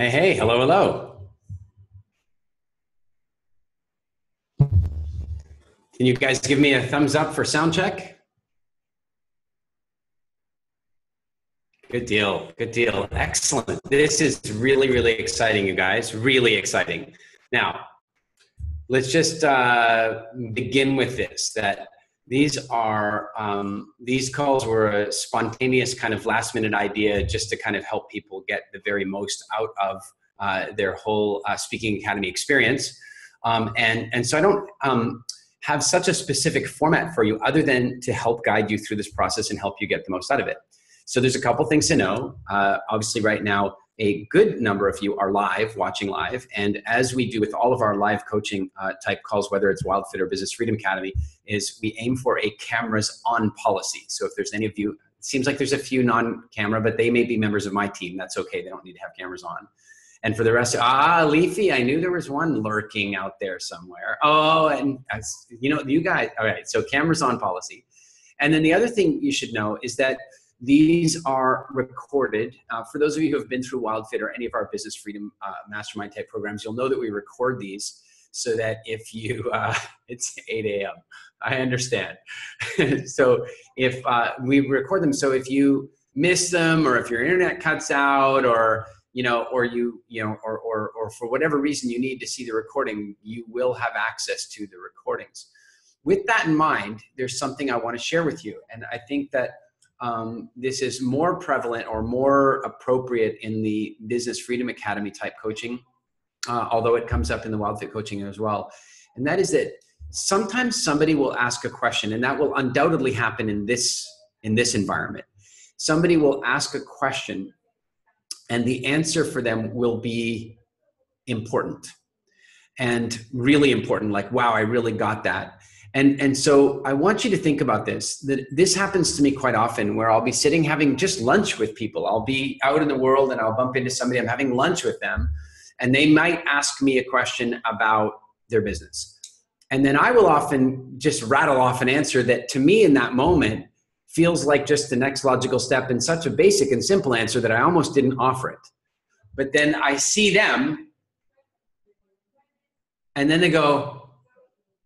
Hey, hey, hello, hello. Can you guys give me a thumbs up for sound check? Good deal, good deal. Excellent. This is really, really exciting, you guys. Really exciting. Now, let's just begin with this, that these calls were a spontaneous kind of last minute idea just to kind of help people get the very most out of their whole speaking academy experience. And so I don't have such a specific format for you other than to help guide you through this process and help you get the most out of it. So there's a couple things to know. Obviously right now, a good number of you are live, watching live. And as we do with all of our live coaching type calls, whether it's WildFit or Business Freedom Academy, is we aim for a cameras on policy. So if there's any of you, it seems like there's a few non-camera, but they may be members of my team. That's okay. They don't need to have cameras on. And for the rest, Leafy, I knew there was one lurking out there somewhere. Oh, and you know, you guys, all right, so cameras on policy. And then the other thing you should know is that these are recorded. For those of you who have been through WildFit or any of our Business Freedom Mastermind type programs, you'll know that we record these so that if you, it's 8 a.m., I understand. So if we record them, so if you miss them or if your internet cuts out or for whatever reason you need to see the recording, you will have access to the recordings. With that in mind, there's something I want to share with you. And I think that this is more prevalent or more appropriate in the Business Freedom Academy type coaching, although it comes up in the WildFit coaching as well. And that is that sometimes somebody will ask a question, and that will undoubtedly happen in this environment. Somebody will ask a question and the answer for them will be important and really important, like, wow, I really got that. And so I want you to think about this, that this happens to me quite often where I'll be sitting having just lunch with people. I'll be out in the world and I'll bump into somebody, I'm having lunch with them, and they might ask me a question about their business. And then I will often just rattle off an answer that to me in that moment feels like just the next logical step and such a basic and simple answer that I almost didn't offer it. But then I see them and then they go,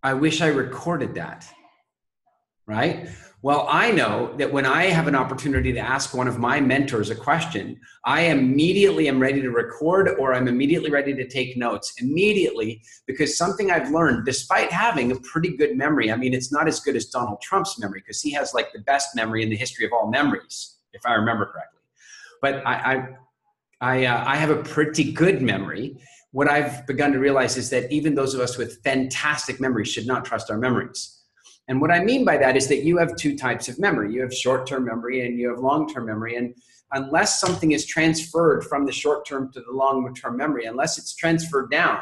I wish I recorded that, right? Well, I know that when I have an opportunity to ask one of my mentors a question, I immediately am ready to record or I'm immediately ready to take notes immediately, because something I've learned, despite having a pretty good memory, I mean, it's not as good as Donald Trump's memory because he has like the best memory in the history of all memories, if I remember correctly. But I have a pretty good memory. What I've begun to realize is that even those of us with fantastic memories should not trust our memories. And what I mean by that is that you have two types of memory. You have short-term memory and you have long-term memory. And unless something is transferred from the short-term to the long-term memory, unless it's transferred down,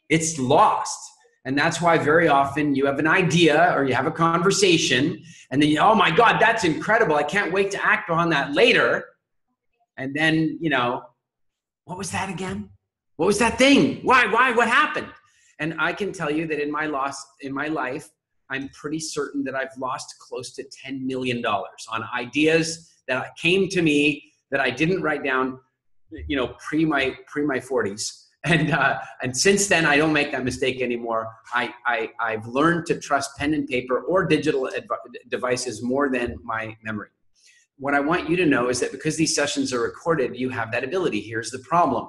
it's lost. And that's why very often you have an idea or you have a conversation and then, oh my God, that's incredible. I can't wait to act on that later. And then, you know, what was that again? What was that thing? Why, what happened? And I can tell you that in my life, I'm pretty certain that I've lost close to $10 million on ideas that came to me that I didn't write down, you know, pre my 40s. And since then, I don't make that mistake anymore. I've learned to trust pen and paper or digital devices more than my memory. What I want you to know is that because these sessions are recorded, you have that ability. Here's the problem.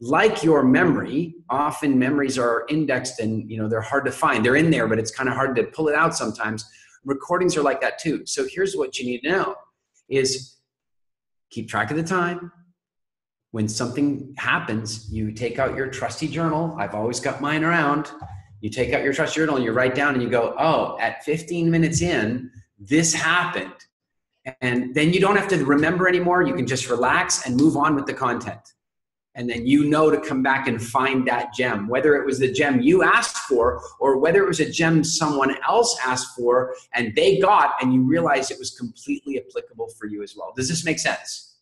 Like your memory, often memories are indexed and, you know, they're hard to find. They're in there, but it's kind of hard to pull it out sometimes. Recordings are like that too. So here's what you need to know is keep track of the time. When something happens, you take out your trusty journal. I've always got mine around. You take out your trusty journal and you write down and you go, oh, at 15 minutes in, this happened. And then you don't have to remember anymore. You can just relax and move on with the content. And then you know to come back and find that gem, whether it was the gem you asked for or whether it was a gem someone else asked for and they got and you realize it was completely applicable for you as well. Does this make sense?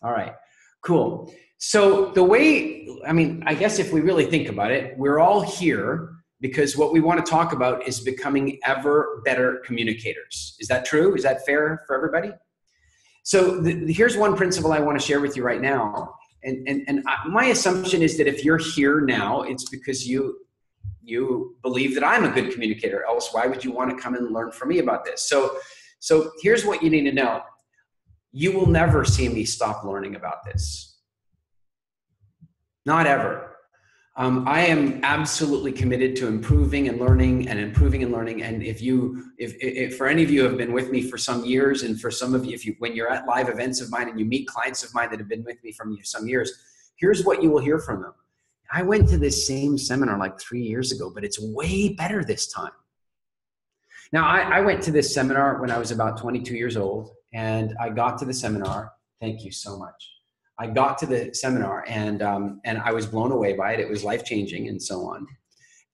All right, cool. So the way, I mean, I guess if we really think about it, we're all here because what we want to talk about is becoming ever better communicators. Is that true? Is that fair for everybody? So here's one principle I want to share with you right now. My assumption is that if you're here now, it's because you believe that I'm a good communicator. Else, why would you want to come and learn from me about this? So here's what you need to know. You will never see me stop learning about this. Not ever. I am absolutely committed to improving and learning and improving and learning. And if for any of you have been with me for some years, and for some of you, when you're at live events of mine and you meet clients of mine that have been with me for some years, here's what you will hear from them. I went to this same seminar like 3 years ago, but it's way better this time. Now, I went to this seminar when I was about 22 years old, and I got to the seminar. Thank you so much. I got to the seminar, and I was blown away by it. It was life-changing and so on.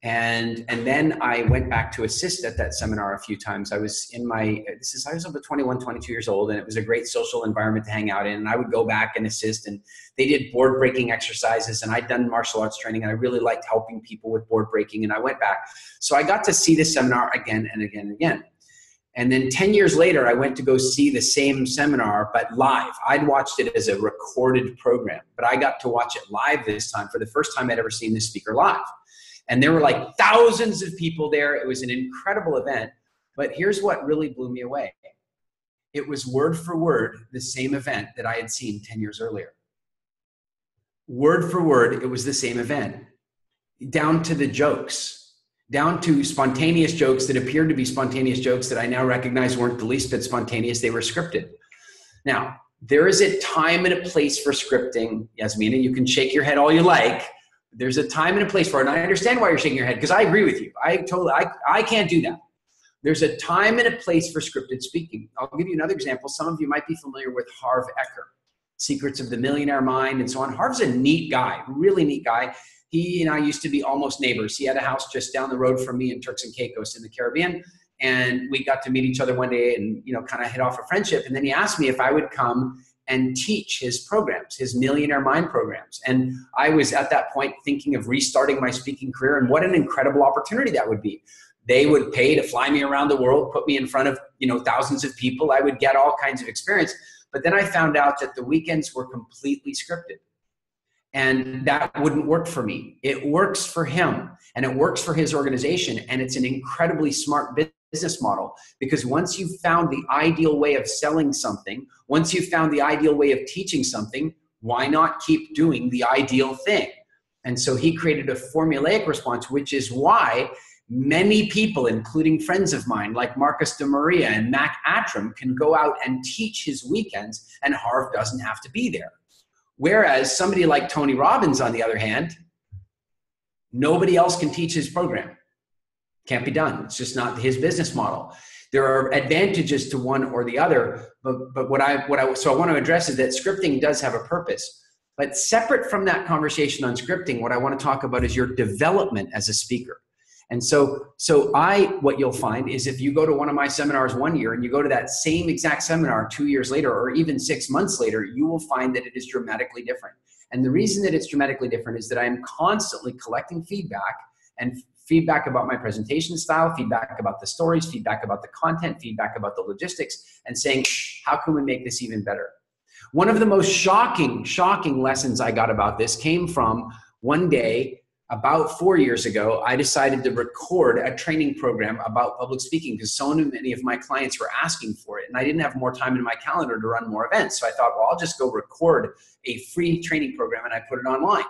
And then I went back to assist at that seminar a few times. I was about 21, 22 years old, and it was a great social environment to hang out in. And I would go back and assist, and they did board breaking exercises, and I'd done martial arts training, and I really liked helping people with board breaking, and I went back. So I got to see the seminar again and again and again. And then 10 years later, I went to go see the same seminar, but live. I'd watched it as a recorded program, but I got to watch it live this time for the first time I'd ever seen the speaker live. And there were like thousands of people there. It was an incredible event. But here's what really blew me away. It was word for word the same event that I had seen 10 years earlier. Word for word, it was the same event, down to the jokes, down to spontaneous jokes that appeared to be spontaneous jokes that I now recognize weren't the least bit spontaneous. They were scripted. Now, there is a time and a place for scripting, Yasmina. You can shake your head all you like. There's a time and a place for it. And I understand why you're shaking your head, because I agree with you. I can't do that. There's a time and a place for scripted speaking. I'll give you another example. Some of you might be familiar with Harv Eker, Secrets of the Millionaire Mind and so on. Harv's a neat guy, really neat guy. He and I used to be almost neighbors. He had a house just down the road from me in Turks and Caicos in the Caribbean. And we got to meet each other one day and, kind of hit off a friendship. And then he asked me if I would come and teach his programs, his Millionaire Mind programs. And I was at that point thinking of restarting my speaking career, and what an incredible opportunity that would be. They would pay to fly me around the world, put me in front of, thousands of people. I would get all kinds of experience. But then I found out that the weekends were completely scripted. And that wouldn't work for me. It works for him, and it works for his organization. And it's an incredibly smart business model, because once you've found the ideal way of selling something, once you've found the ideal way of teaching something, why not keep doing the ideal thing? And so he created a formulaic response, which is why many people, including friends of mine like Marcus de Maria and Mac Attram, can go out and teach his weekends, and Harv doesn't have to be there. Whereas somebody like Tony Robbins, on the other hand, nobody else can teach his program. Can't be done. It's just not his business model. There are advantages to one or the other, but what I want to address is that scripting does have a purpose. But separate from that conversation on scripting, what I want to talk about is your development as a speaker. And so what you'll find is, if you go to one of my seminars 1 year and you go to that same exact seminar 2 years later, or even 6 months later, you will find that it is dramatically different. And the reason that it's dramatically different is that I am constantly collecting feedback, and feedback about my presentation style, feedback about the stories, feedback about the content, feedback about the logistics, and saying, how can we make this even better? One of the most shocking lessons I got about this came from one day about 4 years ago. I decided to record a training program about public speaking, because so many of my clients were asking for it, and I didn't have more time in my calendar to run more events. So I thought, well, I'll just go record a free training program, and I put it online.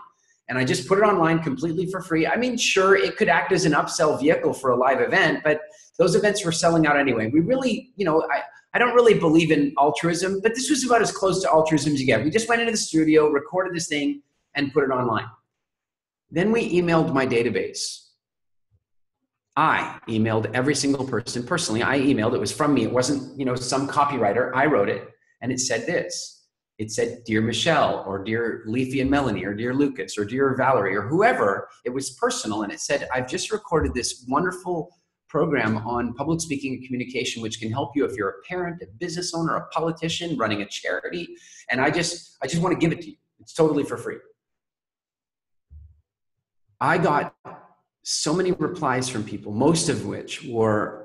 And I just put it online completely for free. I mean, sure, it could act as an upsell vehicle for a live event, but those events were selling out anyway. We really, I don't really believe in altruism, but this was about as close to altruism as you get. We just went into the studio, recorded this thing, and put it online. Then we emailed my database. I emailed every single person personally. I emailed, it was from me. It wasn't, some copywriter. I wrote it, and it said this. It said, Dear Michelle, or Dear Leafy and Melanie, or Dear Lucas, or Dear Valerie, or whoever. It was personal, and it said, I've just recorded this wonderful program on public speaking and communication, which can help you if you're a parent, a business owner, a politician, running a charity, and I just want to give it to you. It's totally for free. I got so many replies from people, most of which were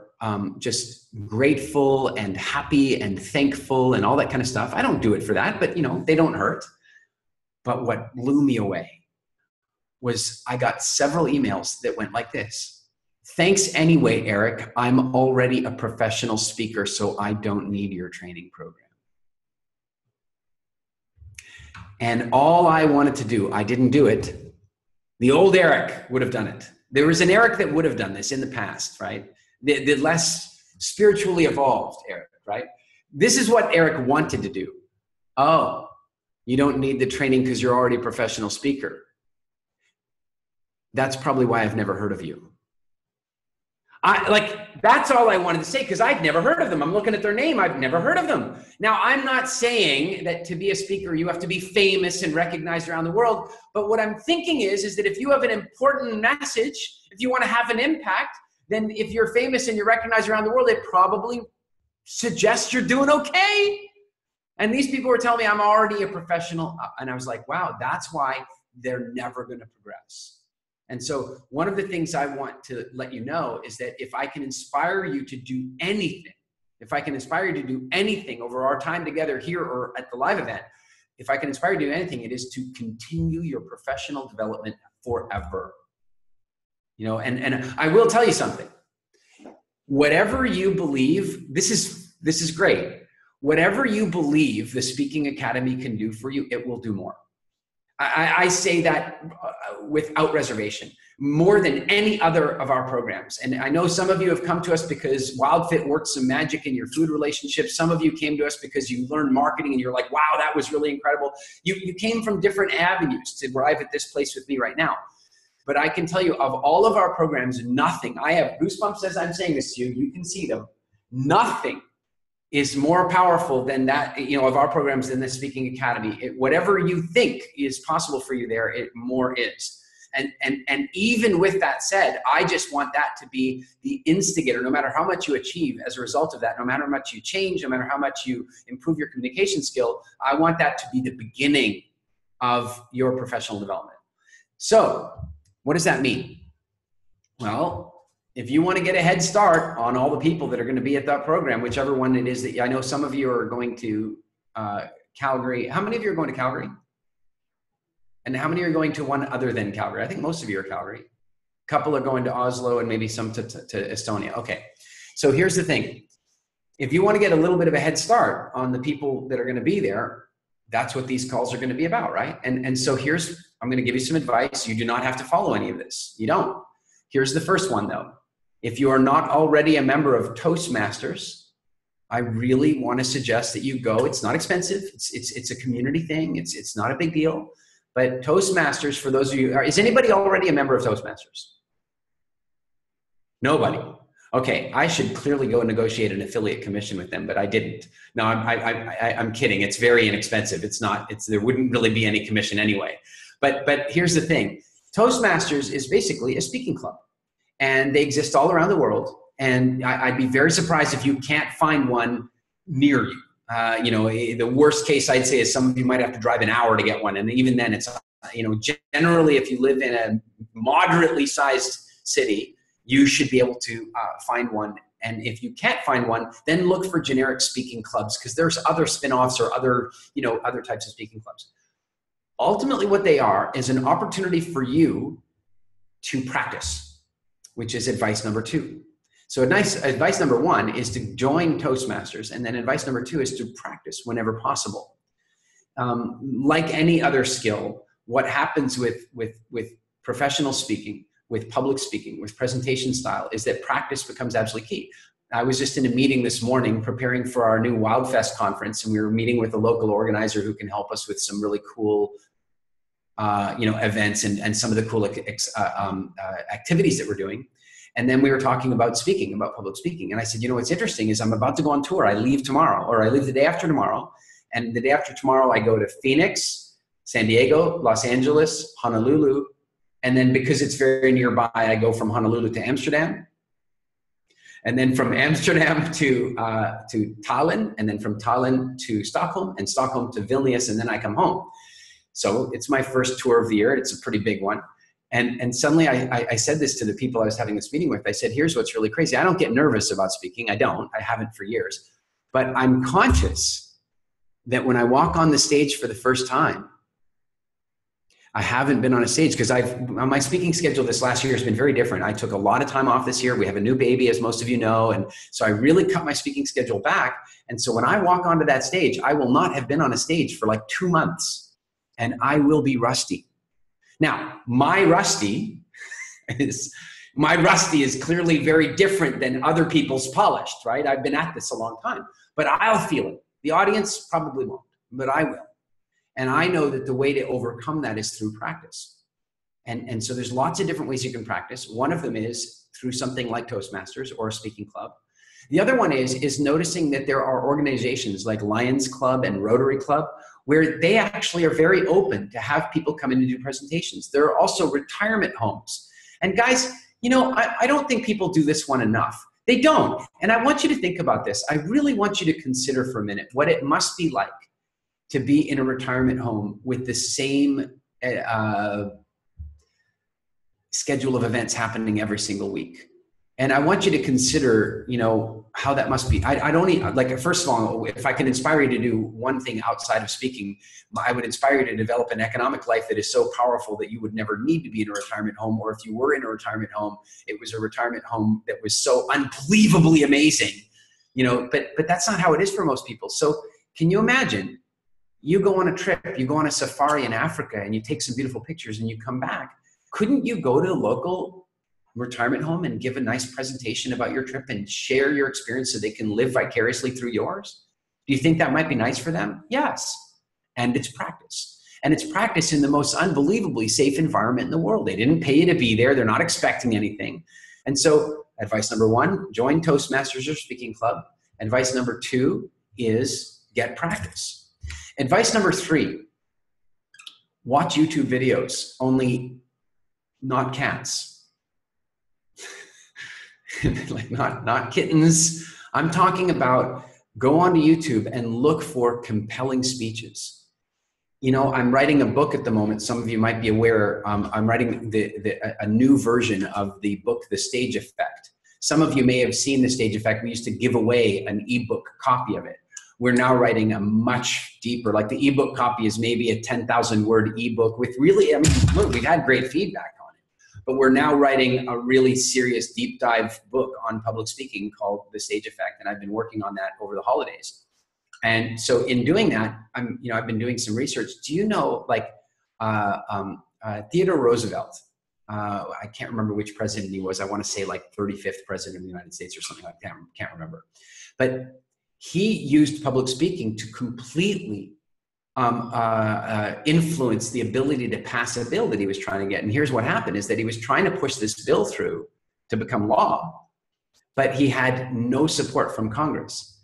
just grateful and happy and thankful and all that kind of stuff. I don't do it for that, but they don't hurt. But what blew me away was I got several emails that went like this. Thanks anyway, Eric. I'm already a professional speaker, so I don't need your training program. And all I wanted to do, I didn't do it. The old Eric would have done it. There was an Eric that would have done this in the past, right? The less spiritually evolved Eric, right? This is what Eric wanted to do. Oh, you don't need the training because you're already a professional speaker. That's probably why I've never heard of you. That's all I wanted to say, because I'd never heard of them. I'm looking at their name. I've never heard of them. Now, I'm not saying that to be a speaker, you have to be famous and recognized around the world. But what I'm thinking is that if you have an important message, if you want to have an impact, then if you're famous and you're recognized around the world, it probably suggests you're doing okay. And these people were telling me I'm already a professional. And I was like, wow, that's why they're never going to progress. And so one of the things I want to let you know is that if I can inspire you to do anything, if I can inspire you to do anything over our time together here or at the live event, if I can inspire you to do anything, it is to continue your professional development forever. You know, and I will tell you something. Whatever you believe, this is great. Whatever you believe the Speaking Academy can do for you, it will do more. I say that without reservation, more than any other of our programs. And I know some of you have come to us because WildFit worked some magic in your food relationships. Some of you came to us because you learned marketing and you're like, wow, that was really incredible. You came from different avenues to arrive at this place with me right now. But I can tell you, of all of our programs, nothing, I have goosebumps as I'm saying this to you, you can see them, nothing is more powerful than that, you know, of our programs than the Speaking Academy. Whatever you think is possible for you there, it more is. And even with that said, I just want that to be the instigator, no matter how much you achieve as a result of that, no matter how much you change, no matter how much you improve your communication skill, I want that to be the beginning of your professional development. So what does that mean? Well, if you want to get a head start on all the people that are going to be at that program, whichever one it is that I know some of you are going to Calgary. How many of you are going to Calgary? And how many are going to one other than Calgary? I think most of you are Calgary. A couple are going to Oslo and maybe some to Estonia. Okay. So here's the thing. If you want to get a little bit of a head start on the people that are going to be there, that's what these calls are going to be about, right? And so I'm going to give you some advice. You do not have to follow any of this. You don't. Here's the first one though. If you are not already a member of Toastmasters, I really want to suggest that you go. It's not expensive. It's a community thing. It's not a big deal. But Toastmasters, for those of you, is anybody already a member of Toastmasters? Nobody. Okay, I should clearly go and negotiate an affiliate commission with them, but I didn't. No, I'm kidding. It's very inexpensive. There wouldn't really be any commission anyway. But here's the thing. Toastmasters is basically a speaking club. And they exist all around the world. And I'd be very surprised if you can't find one near you. You know, the worst case I'd say is some of you might have to drive an hour to get one. And even then it's, you know, generally if you live in a moderately sized city, you should be able to find one. And if you can't find one, then look for generic speaking clubs because there's other spin-offs or other types of speaking clubs. Ultimately what they are is an opportunity for you to practice, which is advice number 2. So advice number 1 is to join Toastmasters. And then advice number 2 is to practice whenever possible. Like any other skill, what happens with professional speaking, with public speaking, with presentation style is that practice becomes absolutely key. I was just in a meeting this morning preparing for our new WildFest conference, and we were meeting with a local organizer who can help us with some really cool events and some of the cool activities that we're doing. And then we were talking about speaking, about public speaking. And I said, you know, what's interesting is I'm about to go on tour. I leave tomorrow, or I leave the day after tomorrow. And the day after tomorrow, I go to Phoenix, San Diego, Los Angeles, Honolulu. And then because it's very nearby, I go from Honolulu to Amsterdam. And then from Amsterdam to Tallinn, and then from Tallinn to Stockholm, and Stockholm to Vilnius, and then I come home. So it's my first tour of the year. It's a pretty big one. And suddenly I said this to the people I was having this meeting with. I said, here's what's really crazy. I don't get nervous about speaking. I haven't for years. But I'm conscious that when I walk on the stage for the first time, I haven't been on a stage because my speaking schedule this last year has been very different. I took a lot of time off this year. We have a new baby, as most of you know. And so I really cut my speaking schedule back. And so when I walk onto that stage, I will not have been on a stage for like 2 months and I will be rusty. Now, my rusty is clearly very different than other people's polished, right? I've been at this a long time, but I'll feel it. The audience probably won't, but I will. And I know that the way to overcome that is through practice. And so there's lots of different ways you can practice. One of them is through something like Toastmasters or a speaking club. The other one is noticing that there are organizations like Lions Club and Rotary Club where they actually are very open to have people come in and do presentations. There are also retirement homes. And guys, you know, I don't think people do this one enough. They don't. And I want you to think about this. I really want you to consider for a minute what it must be like to be in a retirement home with the same schedule of events happening every single week. And I want you to consider, you know, how that must be. I don't even, like, first of all, if I can inspire you to do one thing outside of speaking, I would inspire you to develop an economic life that is so powerful that you would never need to be in a retirement home. Or if you were in a retirement home, it was a retirement home that was so unbelievably amazing, you know, but that's not how it is for most people. So can you imagine, you go on a trip, you go on a safari in Africa and you take some beautiful pictures and you come back. Couldn't you go to a local retirement home and give a nice presentation about your trip and share your experience so they can live vicariously through yours? Do you think that might be nice for them? Yes. And it's practice. And it's practice in the most unbelievably safe environment in the world. They didn't pay you to be there. They're not expecting anything. And so advice number 1, join Toastmasters or Speaking Club. Advice number 2 is get practice. Advice number 3, watch YouTube videos, only not cats. Like not kittens. I'm talking about go onto YouTube and look for compelling speeches. You know, I'm writing a book at the moment. Some of you might be aware. I'm writing a new version of the book, The Stage Effect. Some of you may have seen The Stage Effect. We used to give away an ebook copy of it. We're now writing a much deeper, like the ebook copy is maybe a 10,000 word ebook with really, I mean, look, we've had great feedback on it, but we're now writing a really serious deep dive book on public speaking called The Stage Effect. And I've been working on that over the holidays. And so in doing that, I've been doing some research. Do you know, like Theodore Roosevelt, I can't remember which president he was. I want to say like 35th president of the United States or something like that. I can't remember. But he used public speaking to completely influence the ability to pass a bill that he was trying to get. And here's what happened is that he was trying to push this bill through to become law, but he had no support from Congress.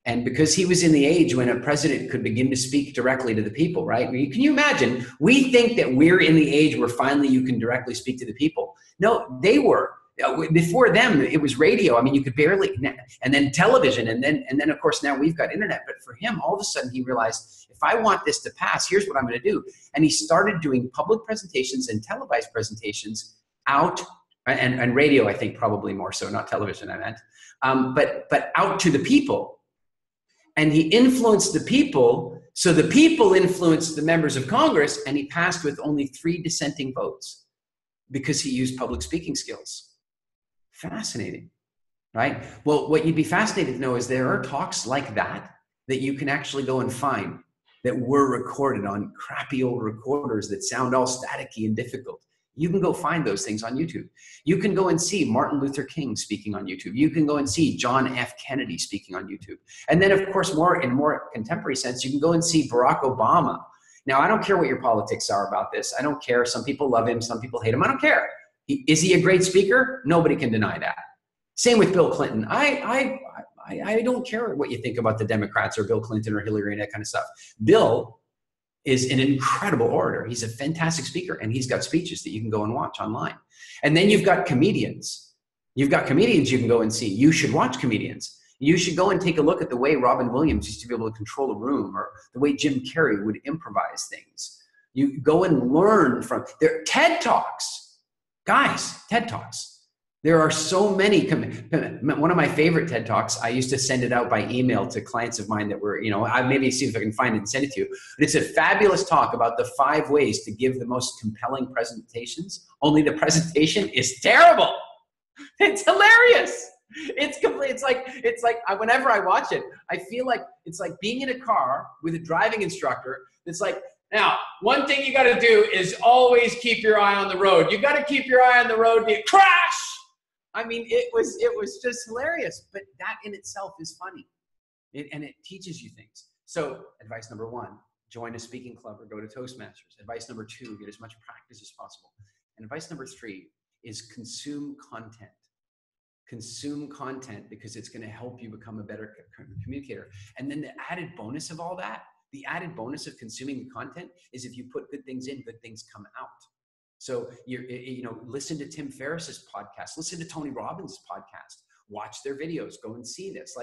And because he was in the age when a president could begin to speak directly to the people, right? Can you imagine? We think that we're in the age where finally you can directly speak to the people. No, they were. Before them, it was radio. I mean, you could barely, and then television, and then of course now we've got internet. But for him, all of a sudden he realized, if I want this to pass, here's what I'm going to do. And he started doing public presentations and televised presentations out, and radio, I think probably more so, not television, I meant, but out to the people. And he influenced the people, so the people influenced the members of Congress, and he passed with only 3 dissenting votes because he used public speaking skills. Fascinating, right? Well, what you'd be fascinated to know is there are talks like that you can actually go and find that were recorded on crappy old recorders that sound all staticky and difficult. You can go find those things on YouTube. You can go and see Martin Luther King speaking on YouTube. You can go and see John F. Kennedy speaking on YouTube. And then, of course, in a more contemporary sense, you can go and see Barack Obama. Now, I don't care what your politics are about this. I don't care. Some people love him. Some people hate him. I don't care. Is he a great speaker? Nobody can deny that. Same with Bill Clinton. I don't care what you think about the Democrats or Bill Clinton or Hillary and that kind of stuff. Bill is an incredible orator. He's a fantastic speaker, and he's got speeches that you can go and watch online. And then you've got comedians. You've got comedians you can go and see. You should watch comedians. You should go and take a look at the way Robin Williams used to be able to control a room, or the way Jim Carrey would improvise things. You go and learn from their TED Talks. Guys, TED Talks. There are so many. One of my favorite TED Talks, I used to send it out by email to clients of mine that were, I maybe see if I can find it and send it to you. But it's a fabulous talk about the 5 ways to give the most compelling presentations. Only the presentation is terrible. It's hilarious. It's complete. It's like whenever I watch it, I feel like it's like being in a car with a driving instructor. It's like, now, one thing you got to do is always keep your eye on the road. You got to keep your eye on the road. You crash. I mean, it was just hilarious, but that in itself is funny, and it teaches you things. So advice number 1, join a speaking club or go to Toastmasters. Advice number 2, get as much practice as possible. And advice number 3 is consume content. Consume content because it's going to help you become a better communicator. And then the added bonus of all that, the added bonus of consuming the content is if you put good things in, good things come out. So listen to Tim Ferriss's podcast, listen to Tony Robbins' podcast, watch their videos, go and see this.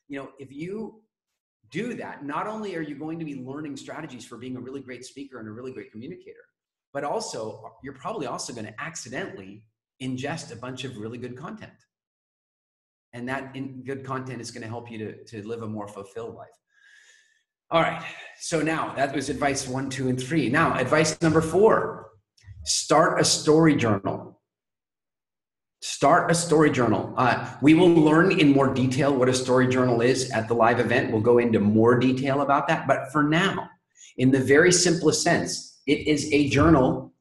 If you do that, not only are you going to be learning strategies for being a really great speaker and a really great communicator, but also you're probably also going to accidentally ingest a bunch of really good content. And that good content is going to help you to live a more fulfilled life. All right. So now that was advice 1, 2, and 3. Now, advice number 4. Start a story journal. Start a story journal. We will learn in more detail what a story journal is at the live event. We'll go into more detail about that. But for now, in the very simplest sense, it is a journal,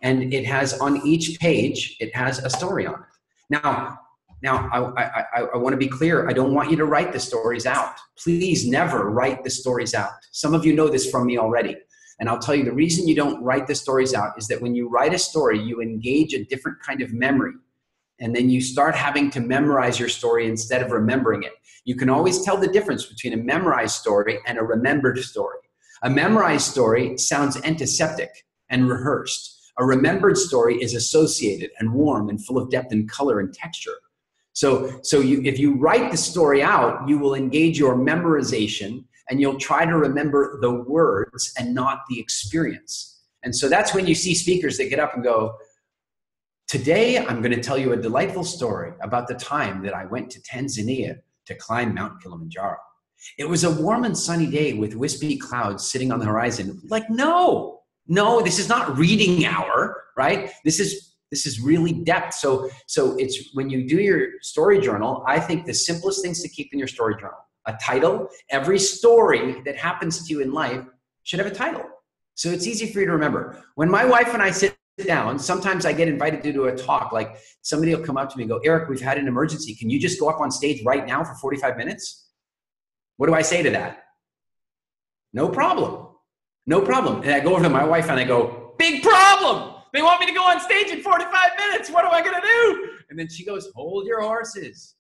and it has on each page, it has a story on it. Now, I want to be clear. I don't want you to write the stories out. Please never write the stories out. Some of you know this from me already. And I'll tell you, the reason you don't write the stories out is that when you write a story, you engage a different kind of memory. And then you start having to memorize your story instead of remembering it. You can always tell the difference between a memorized story and a remembered story. A memorized story sounds antiseptic and rehearsed. A remembered story is associated and warm and full of depth and color and texture. So if you write the story out, you will engage your memorization, and you'll try to remember the words and not the experience. And so that's when you see speakers that get up and go, today I'm going to tell you a delightful story about the time that I went to Tanzania to climb Mount Kilimanjaro. It was a warm and sunny day with wispy clouds sitting on the horizon. Like, no, this is not reading hour, right? This is really depth. So it's when you do your story journal, I think the simplest things to keep in your story journal: a title. Every story that happens to you in life should have a title. So it's easy for you to remember. When my wife and I sit down, sometimes I get invited to do a talk. Like somebody will come up to me and go, Eric, we've had an emergency. Can you just go up on stage right now for 45 minutes? What do I say to that? No problem. No problem. And I go over to my wife and I go, big problem. They want me to go on stage in 45 minutes. What am I going to do? And then she goes, hold your horses.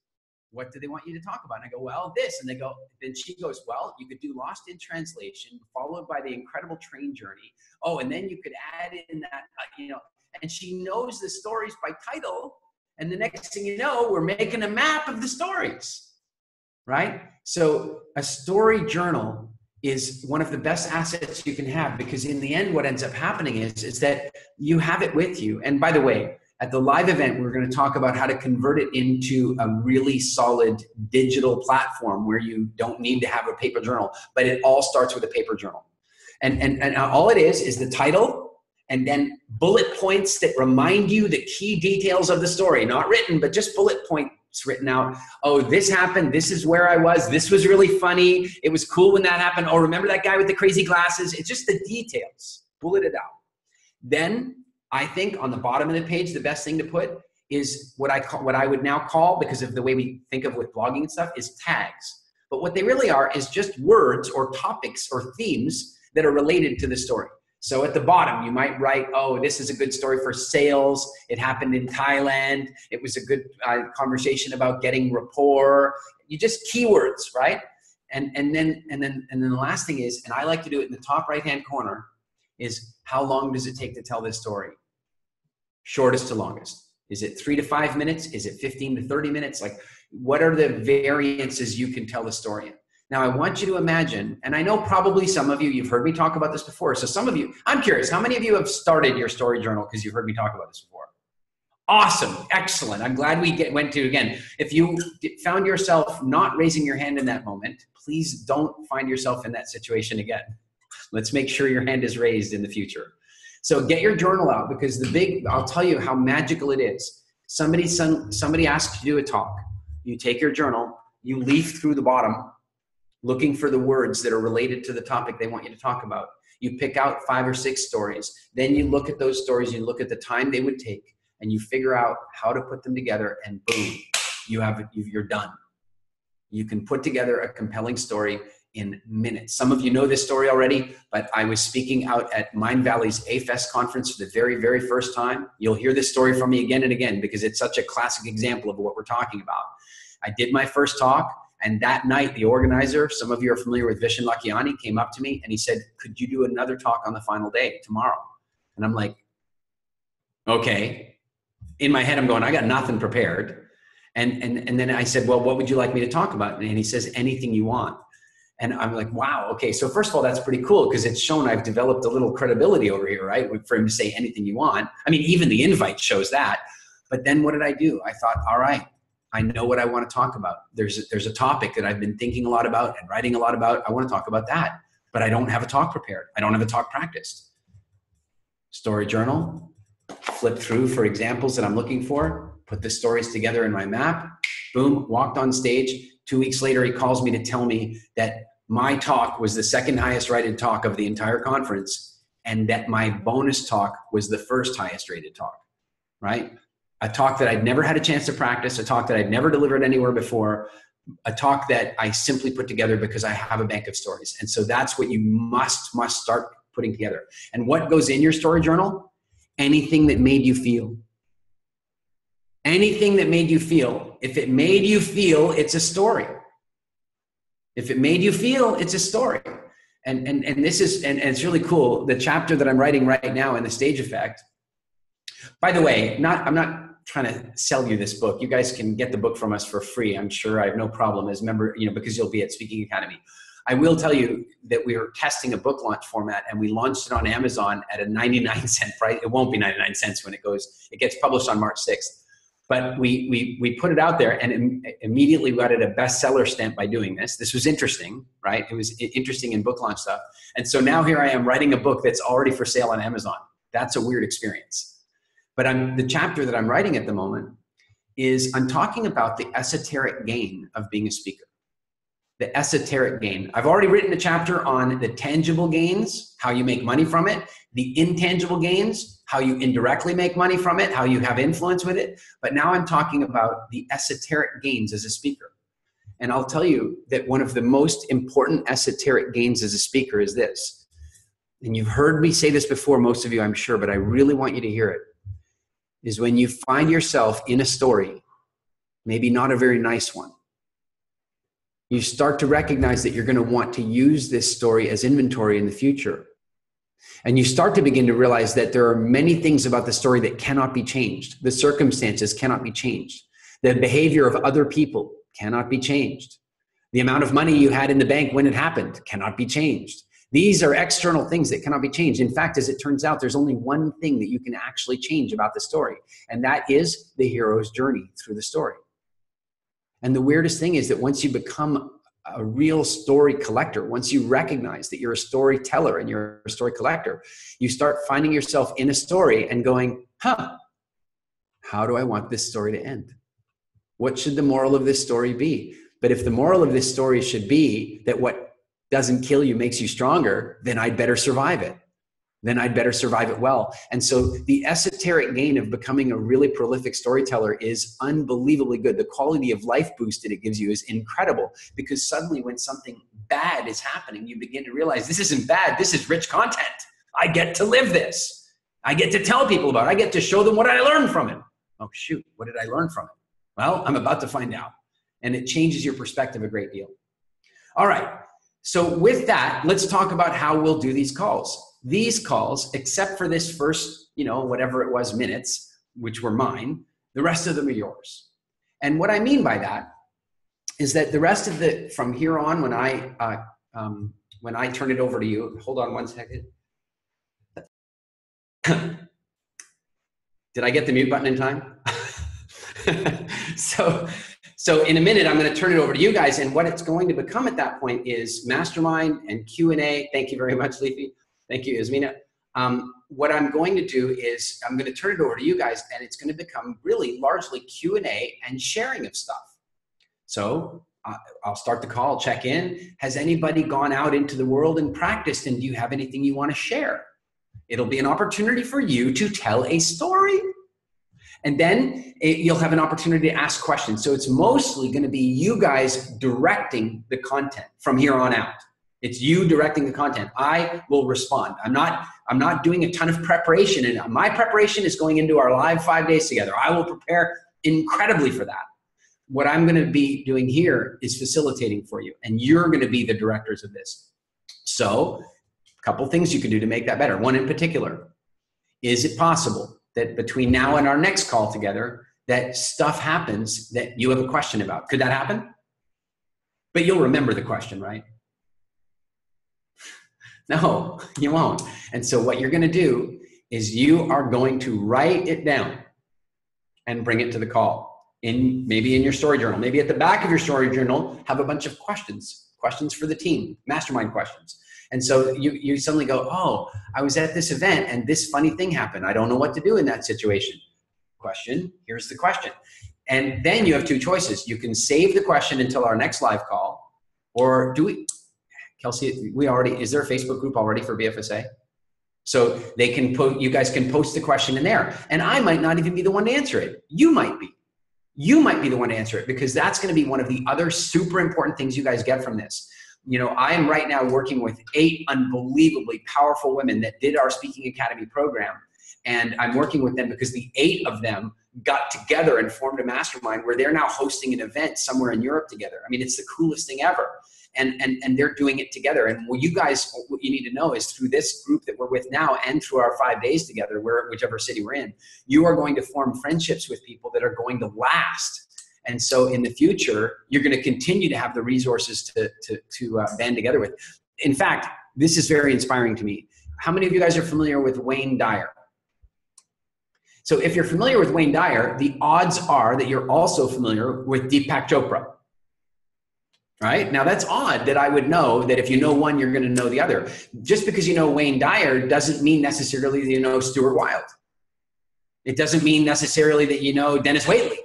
What do they want you to talk about? And I go, well, this. And then she goes, well, you could do Lost in Translation, followed by The Incredible Train Journey. Oh, and then you could add in that, and she knows the stories by title. And the next thing you know, we're making a map of the stories, right? So a story journal is one of the best assets you can have, because in the end, what ends up happening is that you have it with you. And by the way, at the live event, we're going to talk about how to convert it into a really solid digital platform where you don't need to have a paper journal, but it all starts with a paper journal. And all it is the title, and then bullet points that remind you the key details of the story, not written, but just bullet points written out. Oh, this happened. This is where I was. This was really funny. It was cool when that happened. Oh, remember that guy with the crazy glasses? It's just the details. Bullet it out. Then I think on the bottom of the page, the best thing to put is what I would now call, because of the way we think of with blogging and stuff, is tags. But what they really are is just words or topics or themes that are related to the story. So at the bottom, you might write, oh, this is a good story for sales. It happened in Thailand. It was a good conversation about getting rapport. You just keywords, right? And then the last thing is, and I like to do it in the top right-hand corner, is how long does it take to tell this story? Shortest to longest. Is it 3 to 5 minutes? Is it 15 to 30 minutes? Like, what are the variances you can tell the story in? Now, I want you to imagine, and I know probably some of you, you've heard me talk about this before. So some of you, I'm curious, how many of you have started your story journal because you've heard me talk about this before? Awesome. Excellent. I'm glad we went to, again, if you found yourself not raising your hand in that moment, please don't find yourself in that situation again. Let's make sure your hand is raised in the future. So get your journal out, because I'll tell you how magical it is. Somebody asks you to do a talk. You take your journal, you leaf through the bottom, looking for the words that are related to the topic they want you to talk about. You pick out 5 or 6 stories. Then you look at those stories, you look at the time they would take, and you figure out how to put them together, and boom, you're done. You can put together a compelling story in minutes. Some of you know this story already, but I was speaking out at Mind Valley's A-Fest conference for the very, very first time. You'll hear this story from me again and again because it's such a classic example of what we're talking about. I did my first talk, and that night, the organizer, some of you are familiar with Vishen Lakhiani, came up to me and he said, could you do another talk on the final day tomorrow? And I'm like, okay. In my head, I'm going, I got nothing prepared. And then I said, well, what would you like me to talk about? And he says, anything you want. And I'm like, wow, okay. So first of all, that's pretty cool because it's shown I've developed a little credibility over here, right? For him to say anything you want. I mean, even the invite shows that. But then what did I do? I thought, all right, I know what I want to talk about. There's a topic that I've been thinking a lot about and writing a lot about. I want to talk about that, but I don't have a talk prepared. I don't have a talk practiced. Story journal. Flip through for examples that I'm looking for, put the stories together in my map, boom, walked on stage. 2 weeks later, he calls me to tell me that my talk was the second highest rated talk of the entire conference and that my bonus talk was the first highest rated talk, right? A talk that I'd never had a chance to practice, a talk that I'd never delivered anywhere before, a talk that I simply put together because I have a bank of stories. And so that's what you must start putting together. And what goes in your story journal? Anything that made you feel. Anything that made you feel. If it made you feel, it's a story. If it made you feel, it's a story. And this is, and it's really cool. The chapter that I'm writing right now in the Stage Effect, by the way, I'm not trying to sell you this book. You guys can get the book from us for free. I'm sure I have no problem as member, because you'll be at Speaking Academy. I will tell you that we are testing a book launch format and we launched it on Amazon at a 99-cent price. It won't be 99 cents when it gets published on March 6th. But we put it out there and immediately got it a bestseller stamp by doing this. This was interesting, right? It was interesting in book launch stuff. And so now here I am writing a book that's already for sale on Amazon. That's a weird experience. But the chapter that I'm writing at the moment is I'm talking about the esoteric gain of being a speaker. The esoteric gain. I've already written a chapter on the tangible gains, how you make money from it, the intangible gains, how you indirectly make money from it, how you have influence with it. But now I'm talking about the esoteric gains as a speaker. And I'll tell you that one of the most important esoteric gains as a speaker is this. And you've heard me say this before, most of you, I'm sure, but I really want you to hear it, is when you find yourself in a story, maybe not a very nice one, you start to recognize that you're going to want to use this story as inventory in the future. And you start to begin to realize that there are many things about the story that cannot be changed. The circumstances cannot be changed. The behavior of other people cannot be changed. The amount of money you had in the bank when it happened cannot be changed. These are external things that cannot be changed. In fact, as it turns out, there's only one thing that you can actually change about the story, and that is the hero's journey through the story. And the weirdest thing is that once you become a real story collector, once you recognize that you're a storyteller and you're a story collector, you start finding yourself in a story and going, how do I want this story to end? What should the moral of this story be? But if the moral of this story should be that what doesn't kill you makes you stronger, then I'd better survive it. Then I'd better survive it well. And so the esoteric gain of becoming a really prolific storyteller is unbelievably good. The quality of life boost that it gives you is incredible, because suddenly when something bad is happening, you begin to realize this isn't bad. This is rich content. I get to live this. I get to tell people about it. I get to show them what I learned from it. Oh, shoot. What did I learn from it? Well, I'm about to find out. And it changes your perspective a great deal. All right. So with that, let's talk about how we'll do these calls. These calls, except for this first, whatever it was, minutes, which were mine, the rest of them are yours. And what I mean by that is that the rest of from here on, when I turn it over to you, hold on one second. Did I get the mute button in time? So in a minute, I'm going to turn it over to you guys. And what it's going to become at that point is Mastermind and Q&A. Thank you very much, Leafy. Thank you, Yasmina. What I'm going to do is I'm going to turn it over to you guys, and it's going to become really largely Q&A and sharing of stuff. So I'll start the call, check in. Has anybody gone out into the world and practiced, and do you have anything you want to share? It'll be an opportunity for you to tell a story. And then you'll have an opportunity to ask questions. So it's mostly going to be you guys directing the content from here on out. It's you directing the content. I will respond. I'm not doing a ton of preparation, and my preparation is going into our live 5 days together. I will prepare incredibly for that. What I'm going to be doing here is facilitating for you, and you're going to be the directors of this. So a couple things you can do to make that better. One in particular, is it possible that between now and our next call together, that stuff happens that you have a question about? Could that happen? But you'll remember the question, right? No, you won't. And so what you're going to do is you are going to write it down and bring it to the call. Maybe in your story journal, maybe at the back of your story journal, have a bunch of questions for the team, mastermind questions. And so you suddenly go, oh, I was at this event and this funny thing happened. I don't know what to do in that situation. Question, here's the question. And then you have two choices. You can save the question until our next live call, or Kelsey, is there a Facebook group already for BFSA? So you guys can post the question in there. And I might not even be the one to answer it. You might be. You might be the one to answer it, because that's going to be one of the other super important things you guys get from this. You know, I am right now working with 8 unbelievably powerful women that did our Speaking Academy program. And I'm working with them because the 8 of them got together and formed a mastermind where they're now hosting an event somewhere in Europe together. I mean, it's the coolest thing ever. And they're doing it together. And what you need to know is through this group that we're with now and through our 5 days together, whichever city we're in, you are going to form friendships with people that are going to last. And so in the future, you're going to continue to have the resources to band together with. In fact, this is very inspiring to me. How many of you guys are familiar with Wayne Dyer? So if you're familiar with Wayne Dyer, the odds are that you're also familiar with Deepak Chopra. Right? Now that's odd that I would know that if you know one, you're going to know the other. Just because you know Wayne Dyer doesn't mean necessarily that you know Stuart Wilde. It doesn't mean necessarily that you know Dennis Waitley.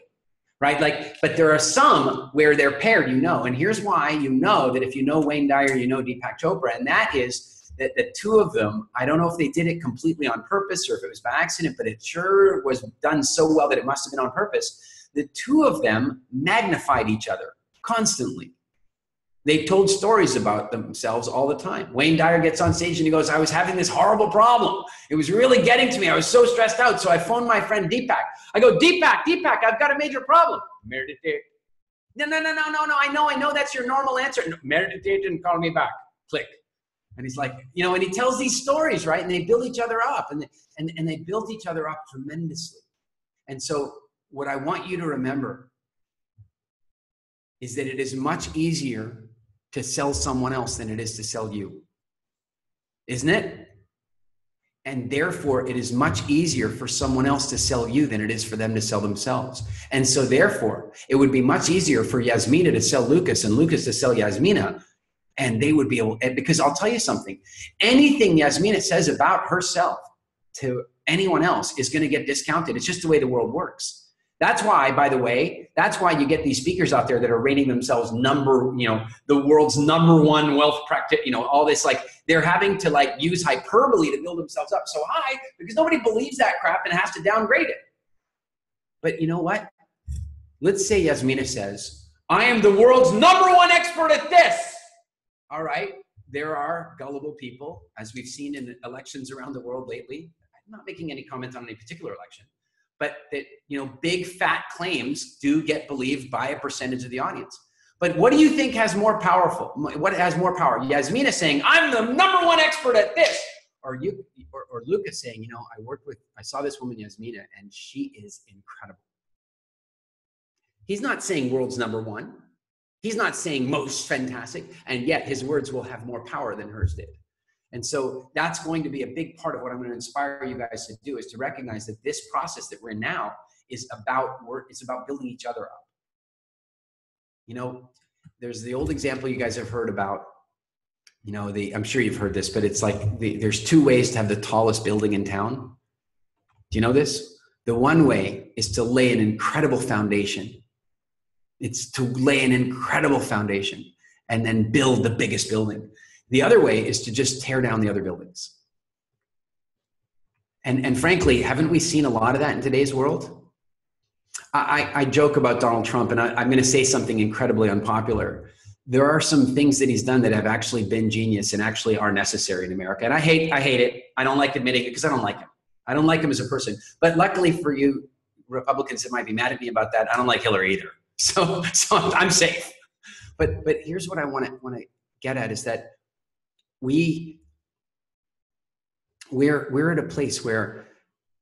Right? But there are some where they're paired, and here's why you know that if you know Wayne Dyer, you know Deepak Chopra, and that is that the two of them, I don't know if they did it completely on purpose or if it was by accident, but it sure was done so well that it must have been on purpose. The two of them magnified each other constantly. They told stories about themselves all the time. Wayne Dyer gets on stage and he goes, I was having this horrible problem. It was really getting to me. I was so stressed out. So I phoned my friend Deepak. I go, Deepak, I've got a major problem. Meditate. No. I know that's your normal answer. No, meditate and call me back. Click. And he's like, and he tells these stories, right? And they build each other up and they built each other up tremendously. And so what I want you to remember is that it is much easier to sell someone else than it is to sell you. Isn't it? And therefore, it is much easier for someone else to sell you than it is for them to sell themselves. And so therefore, it would be much easier for Yasmina to sell Lucas and Lucas to sell Yasmina. And they would be able, because I'll tell you something, anything Yasmina says about herself to anyone else is going to get discounted. It's just the way the world works. That's why, by the way, you get these speakers out there that are rating themselves the world's #1 wealth practice, all this, they're having to use hyperbole to build themselves up so high because nobody believes that crap and has to downgrade it. But you know what? Let's say Yasmina says, I am the world's #1 expert at this. All right. There are gullible people, as we've seen in elections around the world lately. I'm not making any comment on any particular election. But that, big fat claims do get believed by a percentage of the audience. But what do you think has more powerful? What has more power? Yasmina saying, I'm the #1 expert at this. Or Lucas saying, I saw this woman, Yasmina, and she is incredible. He's not saying world's #1. He's not saying most fantastic. And yet his words will have more power than hers did. And so that's going to be a big part of what I'm going to inspire you guys to do, is to recognize that this process that we're in now is about work. It's about building each other up. You know, there's the old example you guys have heard about, you know, I'm sure you've heard this, but it's like there's two ways to have the tallest building in town. Do you know this? The one way is to lay an incredible foundation. It's to lay an incredible foundation and then build the biggest building. The other way is to just tear down the other buildings. And frankly, haven't we seen a lot of that in today's world? I joke about Donald Trump, and I'm going to say something incredibly unpopular. There are some things that he's done that have actually been genius and actually are necessary in America. And I hate it. I don't like admitting it because I don't like him. I don't like him as a person. But luckily for you Republicans that might be mad at me about that, I don't like Hillary either. So I'm safe. But here's what I want to get at, is that we're at a place where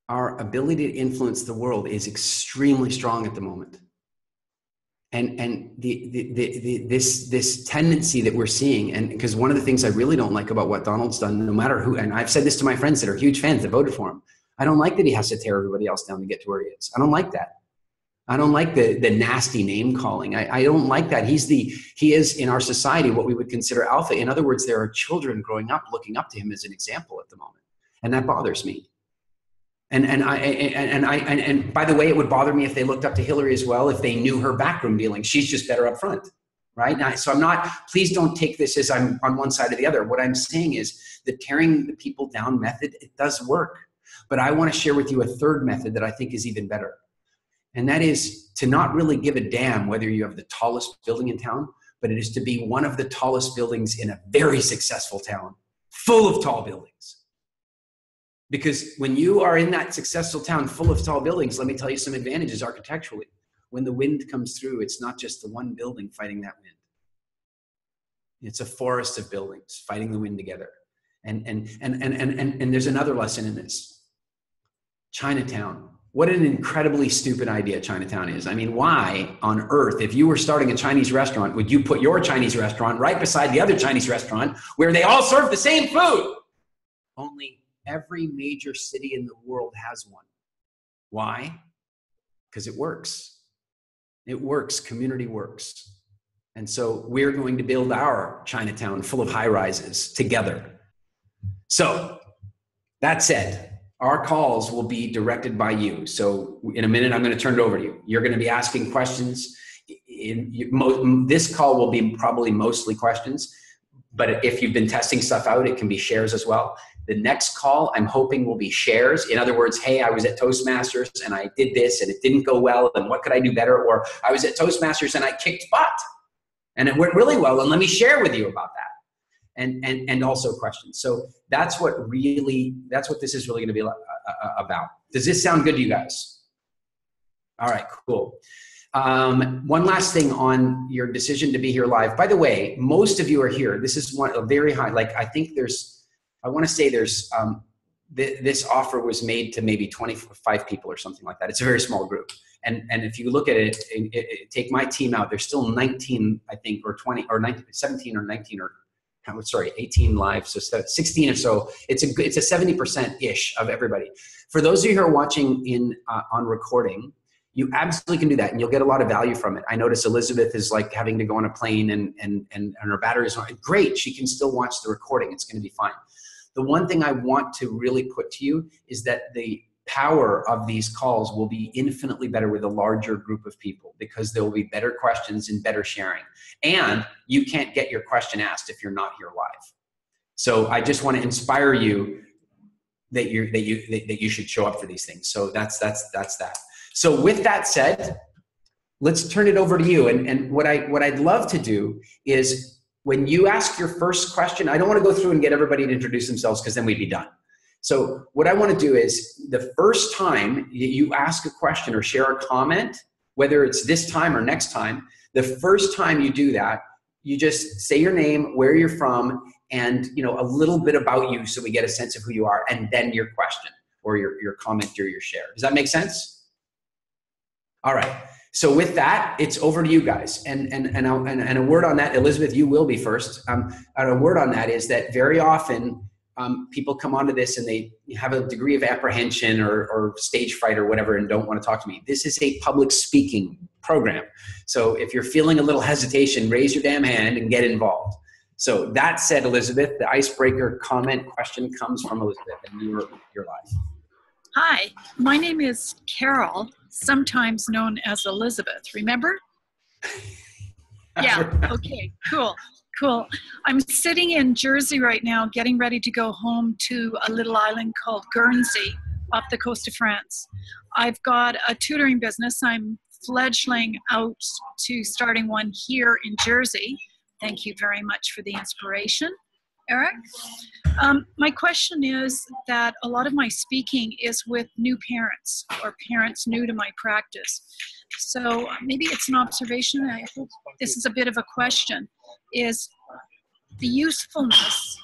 our ability to influence the world is extremely strong at the moment. And this tendency that we're seeing, and because one of the things I really don't like about what Donald's done, no matter who, and I've said this to my friends that are huge fans that voted for him, I don't like that he has to tear everybody else down to get to where he is. I don't like that. I don't like the nasty name calling. I don't like that. He is in our society what we would consider alpha. In other words, there are children growing up looking up to him as an example at the moment, and that bothers me. And by the way, it would bother me if they looked up to Hillary as well, if they knew her backroom dealings. She's just better up front, right? Now, so please don't take this as I'm on one side or the other. What I'm saying is the tearing the people down method, it does work. But I want to share with you a third method that I think is even better. And that is to not really give a damn whether you have the tallest building in town, but it is to be one of the tallest buildings in a very successful town, full of tall buildings. Because when you are in that successful town full of tall buildings, let me tell you some advantages architecturally. When the wind comes through, it's not just the one building fighting that wind. It's a forest of buildings fighting the wind together. And there's another lesson in this. Chinatown. What an incredibly stupid idea Chinatown is. I mean, why on earth, if you were starting a Chinese restaurant, would you put your Chinese restaurant right beside the other Chinese restaurant where they all serve the same food? Only every major city in the world has one. Why? Because it works. It works. Community works. And so we're going to build our Chinatown full of high rises together. So that said, our calls will be directed by you. So in a minute, I'm going to turn it over to you. You're going to be asking questions. This call will be probably mostly questions, but if you've been testing stuff out, it can be shares as well. The next call, I'm hoping, will be shares. In other words, hey, I was at Toastmasters and I did this and it didn't go well, and what could I do better? Or I was at Toastmasters and I kicked butt and it went really well, and let me share with you about that. And also questions. So that's what this is really going to be about. Does this sound good to you guys? All right, cool. One last thing on your decision to be here live. By the way, most of you are here. This is a very high, I think I want to say this offer was made to maybe 25 people or something like that. It's a very small group. And if you look at it, take my team out, there's still 19, I think, or 20 or 19, 17 or 19 or 18 live, so 16 or so. It's a 70%-ish of everybody. For those of you who are watching on recording, you absolutely can do that, and you'll get a lot of value from it. I notice Elizabeth is like having to go on a plane and her battery's on. Great, she can still watch the recording. It's going to be fine. The one thing I want to really put to you is that the power of these calls will be infinitely better with a larger group of people, because there will be better questions and better sharing. And you can't get your question asked if you're not here live. So I just want to inspire you that you should show up for these things. So that's that. So with that said, let's turn it over to you. And what I'd love to do is, when you ask your first question, I don't want to go through and get everybody to introduce themselves, because then we'd be done. So what I want to do is, the first time you ask a question or share a comment, whether it's this time or next time, the first time you do that, you just say your name, where you're from, and a little bit about you, so we get a sense of who you are, and then your question or your comment or your share. Does that make sense? All right. So with that, it's over to you guys. And a word on that, Elizabeth, you will be first. A word on that is that very often people come onto this and they have a degree of apprehension or stage fright or whatever and don't want to talk to me. This is a public speaking program. So if you're feeling a little hesitation, raise your damn hand and get involved. So that said, Elizabeth, the icebreaker comment question comes from Elizabeth and your life. Hi, my name is Carol, sometimes known as Elizabeth. Remember? Yeah, okay, cool. I'm sitting in Jersey right now, getting ready to go home to a little island called Guernsey off the coast of France. I've got a tutoring business. I'm fledgling out to starting one here in Jersey. Thank you very much for the inspiration, Eric. My question is that a lot of my speaking is with new parents or parents new to my practice. So maybe it's an observation. I hope this is a bit of a question, is the usefulness,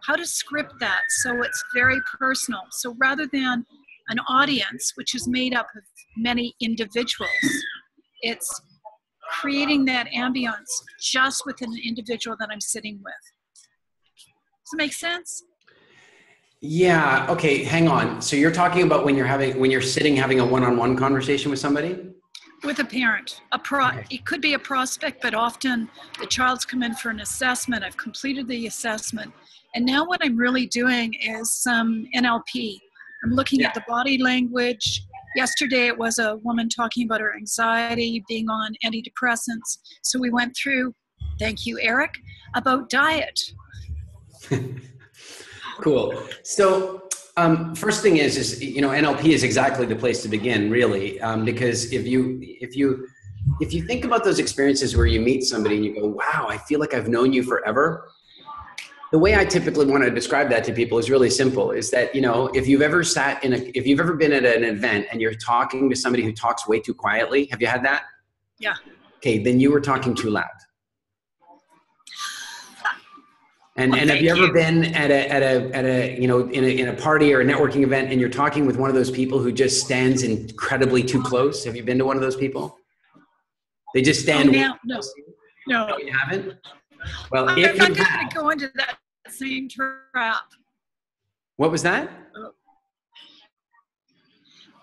how to script that so it's very personal. So rather than an audience, which is made up of many individuals, it's creating that ambience just with an individual that I'm sitting with. Does it make sense? Yeah. Okay. Hang on. So you're talking about when you're sitting having a one-on-one conversation with somebody? With a parent. It could be a prospect, but often the child's come in for an assessment. I've completed the assessment. And now what I'm really doing is some NLP. I'm looking at the body language. Yesterday it was a woman talking about her anxiety, being on antidepressants. So we went through, thank you, Eric, about diet. Cool. So first thing is NLP is exactly the place to begin, really, because if you think about those experiences where you meet somebody and you go, wow, I feel like I've known you forever. The way I typically want to describe that to people is really simple, is that, if you've ever been at an event and you're talking to somebody who talks way too quietly, have you had that? Yeah. Okay, then you were talking too loud. And have you ever been at a in a party or a networking event and you're talking with one of those people who just stands incredibly too close? Have you been to one of those people? They just stand. No, you haven't. Well, I'm not going to go into that same trap. What was that?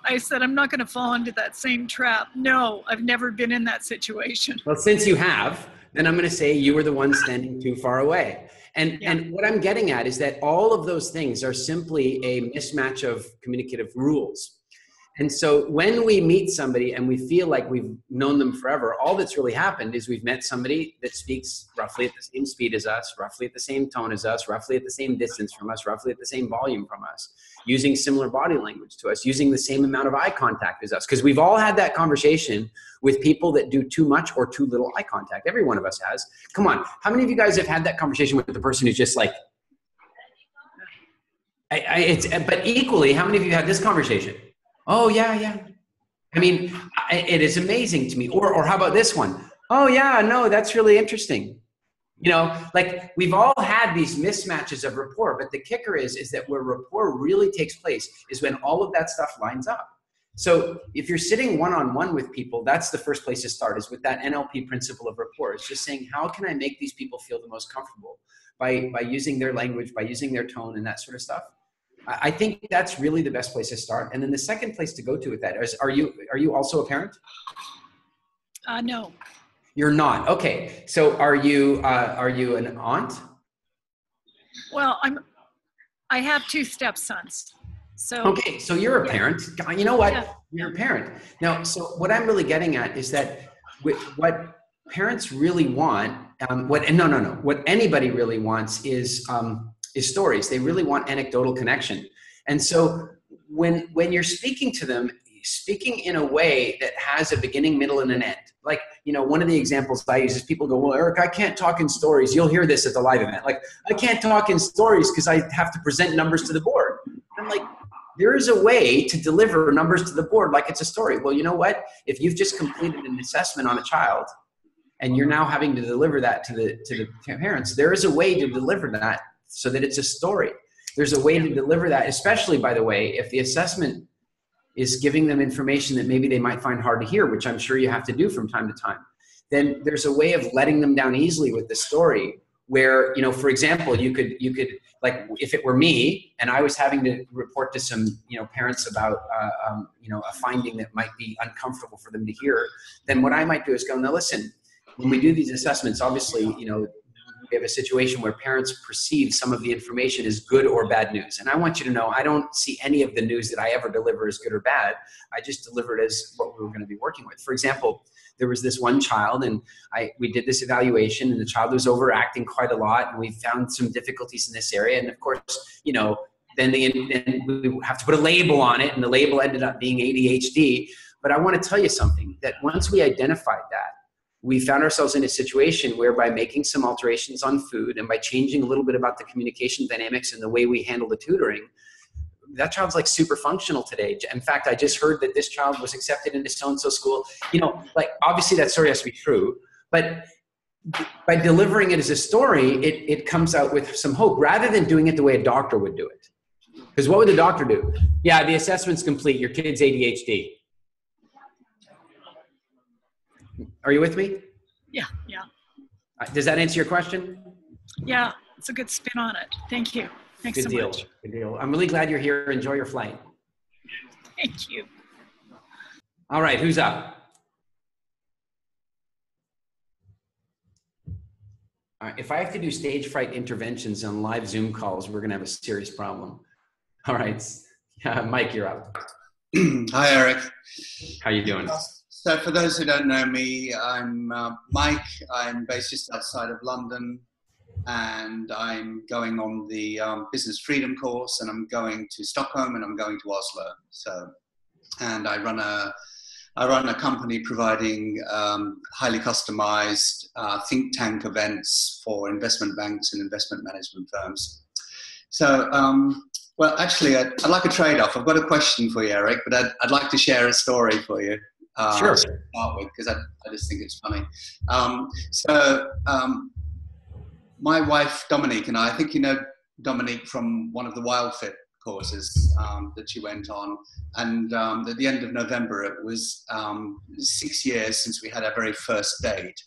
I said I'm not going to fall into that same trap. No, I've never been in that situation. Well, since you have, then I'm going to say you were the one standing too far away. And what I'm getting at is that all of those things are simply a mismatch of communicative rules. And so when we meet somebody and we feel like we've known them forever, all that's really happened is we've met somebody that speaks roughly at the same speed as us, roughly at the same tone as us, roughly at the same distance from us, roughly at the same volume from us, using similar body language to us, using the same amount of eye contact as us. Because we've all had that conversation with people that do too much or too little eye contact. Every one of us has. Come on. How many of you guys have had that conversation with the person who's just like, but equally, how many of you had this conversation? Oh, yeah. I mean, it is amazing to me. Or how about this one? Oh, yeah, no, that's really interesting. Like we've all had these mismatches of rapport, but the kicker is that where rapport really takes place is when all of that stuff lines up. So if you're sitting one-on-one with people, that's the first place to start, is with that NLP principle of rapport. It's just saying, how can I make these people feel the most comfortable by using their language, by using their tone and that sort of stuff. I think that's really the best place to start. And then the second place to go to with that is, are you also a parent? No. You're not. Okay. So are you an aunt? Well, I have 2 stepsons. So okay. So you're a parent. You know what? Yeah. You're a parent. Now, so what I'm really getting at is that what parents really want, what anybody really wants is stories. They really want anecdotal connection. And so when you're speaking to them, speaking in a way that has a beginning, middle, and an end. Like, one of the examples I use is people go, well, Eric, I can't talk in stories. You'll hear this at the live event. Like, I can't talk in stories because I have to present numbers to the board. I'm like, there is a way to deliver numbers to the board like it's a story. Well, you know what? If you've just completed an assessment on a child and you're now having to deliver that to the parents, there is a way to deliver that so that it's a story. There's a way to deliver that, especially, by the way, if the assessment is giving them information that maybe they might find hard to hear, which I'm sure you have to do from time to time, then there's a way of letting them down easily with the story where, you know, for example, you could like, if it were me and I was having to report to some, you know, parents about, you know, a finding that might be uncomfortable for them to hear, then what I might do is go, now listen, when we do these assessments, obviously, you know, we have a situation where parents perceive some of the information as good or bad news. And I want you to know, I don't see any of the news that I ever deliver as good or bad. I just deliver it as what we were going to be working with. For example, there was this one child, and we did this evaluation, and the child was overacting quite a lot, and we found some difficulties in this area. And of course, you know, then we have to put a label on it, and the label ended up being ADHD. But I want to tell you something, that once we identified that, we found ourselves in a situation where by making some alterations on food and by changing a little bit about the communication dynamics and the way we handle the tutoring, that child's like super functional today. In fact, I just heard that this child was accepted into so-and-so school. You know, like obviously that story has to be true, but by delivering it as a story, it comes out with some hope rather than doing it the way a doctor would do it. Because what would the doctor do? Yeah, the assessment's complete. Your kid's ADHD. Are you with me? Yeah, yeah. Does that answer your question? Yeah, it's a good spin on it. Thank you. Thanks so much. Good deal. I'm really glad you're here. Enjoy your flight. Thank you. All right, who's up? All right, if I have to do stage fright interventions on live Zoom calls, we're going to have a serious problem. All right, Mike, you're up. Hi, Eric. How you doing? So for those who don't know me, I'm Mike. I'm based just outside of London, and I'm going on the Business Freedom course, and I'm going to Stockholm, and I'm going to Oslo. So, and I run a company providing highly customized think tank events for investment banks and investment management firms. So, well, actually, I'd like a trade-off. I've got a question for you, Eric, but I'd like to share a story for you. Sure. To start with, because I just think it's funny. My wife, Dominique, and I think you know Dominique from one of the Wild Fit courses that she went on. And at the end of November, it was 6 years since we had our very first date.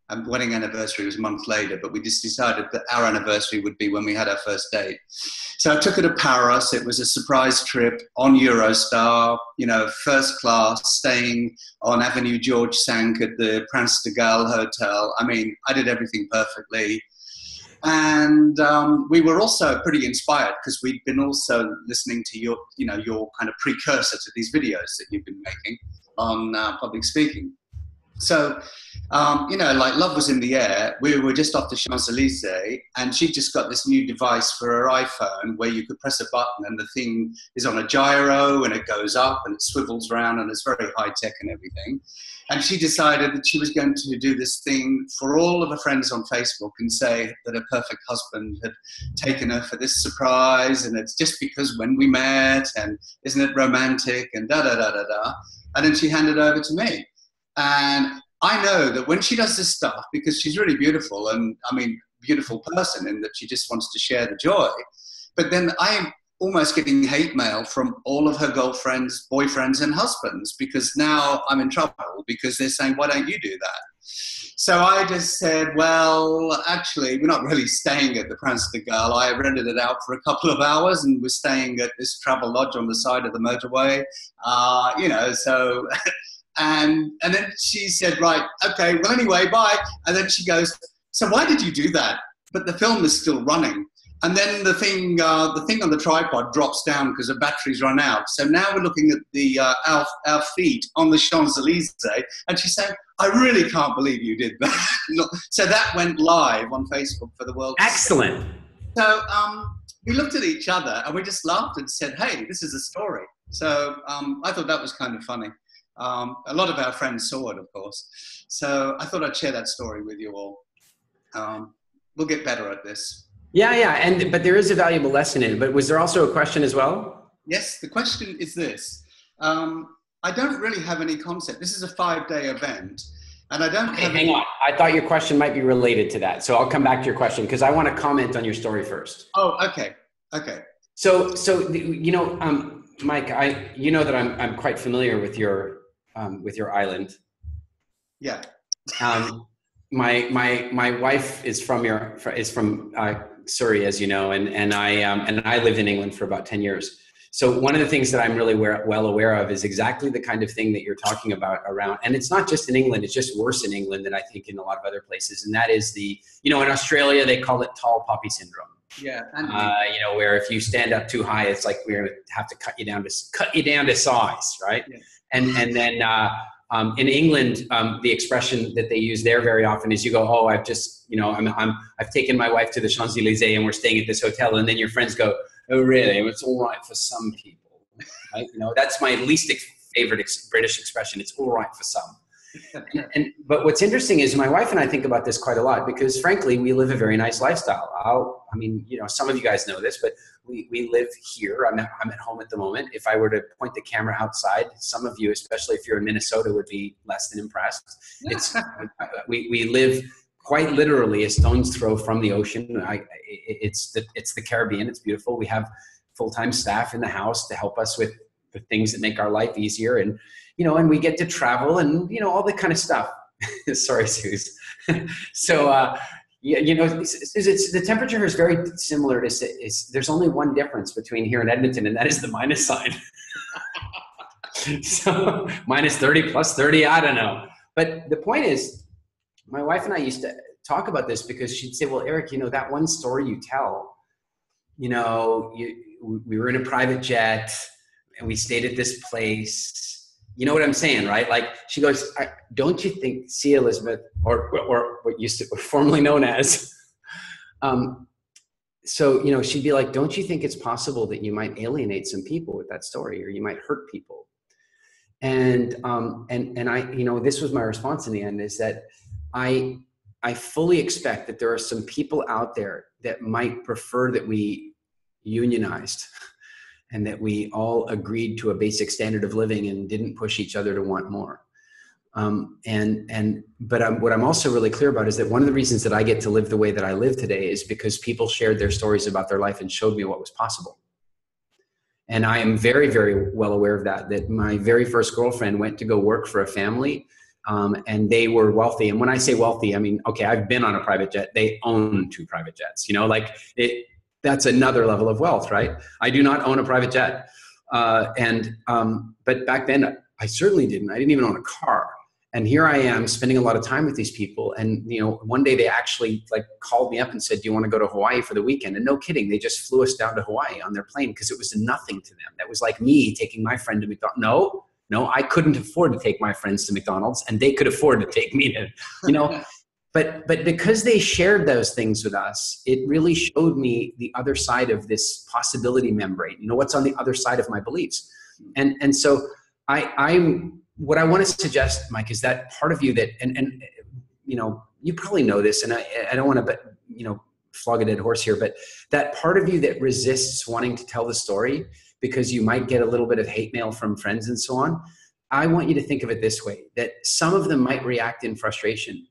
And wedding anniversary was a month later, but we just decided that our anniversary would be when we had our first date. So I took her to Paris. It was a surprise trip on Eurostar, you know, first class, staying on Avenue George Cinq at the Prince de Galles Hotel. I mean, I did everything perfectly. And we were also pretty inspired because we'd been also listening to your kind of precursor to these videos that you've been making on public speaking. So, you know, like love was in the air. We were just off the Champs-Elysees, and she just got this new device for her iPhone where you could press a button and the thing is on a gyro and it goes up and it swivels around and it's very high tech and everything. And she decided that she was going to do this thing for all of her friends on Facebook and say that her perfect husband had taken her for this surprise, and it's just because when we met, and isn't it romantic, and da-da-da-da-da. And then she handed it over to me. And I know that when she does this stuff, because she's really beautiful, and I mean, beautiful person in that she just wants to share the joy. But then I am almost getting hate mail from all of her girlfriends, boyfriends, and husbands, because now I'm in trouble because they're saying, why don't you do that? So I just said, well, actually, we're not really staying at the Prince de Galles. I rented it out for a couple of hours and we're staying at this travel lodge on the side of the motorway, you know, so... And then she said, right, okay, well, anyway, bye. And then she goes, so why did you do that? But the film is still running. And then the thing on the tripod drops down because the batteries run out. So now we're looking at the our feet on the Champs-Elysees. And she said, I really can't believe you did that. So that went live on Facebook for the world. Excellent. So we looked at each other and we just laughed and said, hey, this is a story. So I thought that was kind of funny. A lot of our friends saw it, of course. So I thought I'd share that story with you all. We'll get better at this. Yeah. But there is a valuable lesson in it. But was there also a question as well? Yes, the question is this. I don't really have any concept. This is a 5-day event. And I don't have hang on. I thought your question might be related to that. So I'll come back to your question because I want to comment on your story first. Oh, okay. Okay. So you know, Mike, you know that I'm quite familiar with your island. Yeah. my wife is from Surrey, as you know, and I lived in England for about 10 years. So one of the things that I'm really well aware of is exactly the kind of thing that you're talking about around, and it's not just in England, it's just worse in England than I think in a lot of other places. And that is in Australia, they call it tall poppy syndrome. Yeah. Where if you stand up too high, it's like we're going to have to cut you down to size, right? Yeah. And then in England, the expression that they use there very often is you go, oh, I've just, I've taken my wife to the Champs-Élysées and we're staying at this hotel. And then your friends go, oh, really? It's all right for some people, right? That's my least favorite British expression. It's all right for some. But what's interesting is my wife and I think about this quite a lot because frankly, we live a very nice lifestyle. Some of you guys know this, but we live here. I'm at home at the moment. If I were to point the camera outside, some of you, especially if you're in Minnesota, would be less than impressed. We live quite literally a stone's throw from the ocean. It's the Caribbean. It's beautiful. We have full-time staff in the house to help us with the things that make our life easier. And we get to travel and, all that kind of stuff. Sorry, Suze. So, the temperature is very similar there's only one difference between here and Edmonton, and that is the minus sign. So minus 30, plus 30, I don't know. But the point is, my wife and I used to talk about this because she'd say, well, Eric, that one story you tell, we were in a private jet and we stayed at this place. You know what I'm saying, right? Like she goes, don't you think, see Elizabeth, or what used to formerly known as, she'd be like, don't you think it's possible that you might alienate some people with that story, or you might hurt people? And I, this was my response in the end, is that I fully expect that there are some people out there that might prefer that we unionized and that we all agreed to a basic standard of living and didn't push each other to want more. But what I'm also really clear about is that one of the reasons that I get to live the way that I live today is because people shared their stories about their life and showed me what was possible. And I am very, very well aware of that my very first girlfriend went to go work for a family, and they were wealthy. And when I say wealthy, I mean, okay, I've been on a private jet. They own 2 private jets, that's another level of wealth, right? I do not own a private jet. But back then I certainly didn't. I didn't even own a car. And here I am spending a lot of time with these people. And, one day they actually called me up and said, do you want to go to Hawaii for the weekend? And no kidding, they just flew us down to Hawaii on their plane because it was nothing to them. That was like me taking my friend to McDonald's. No, I couldn't afford to take my friends to McDonald's, and they could afford to take me to, But because they shared those things with us, it really showed me the other side of this possibility membrane, what's on the other side of my beliefs. And so what I want to suggest, Mike, is that part of you that, and you probably know this, and I don't want to, flog a dead horse here, but that part of you that resists wanting to tell the story because you might get a little bit of hate mail from friends and so on, I want you to think of it this way, that some of them might react in frustration,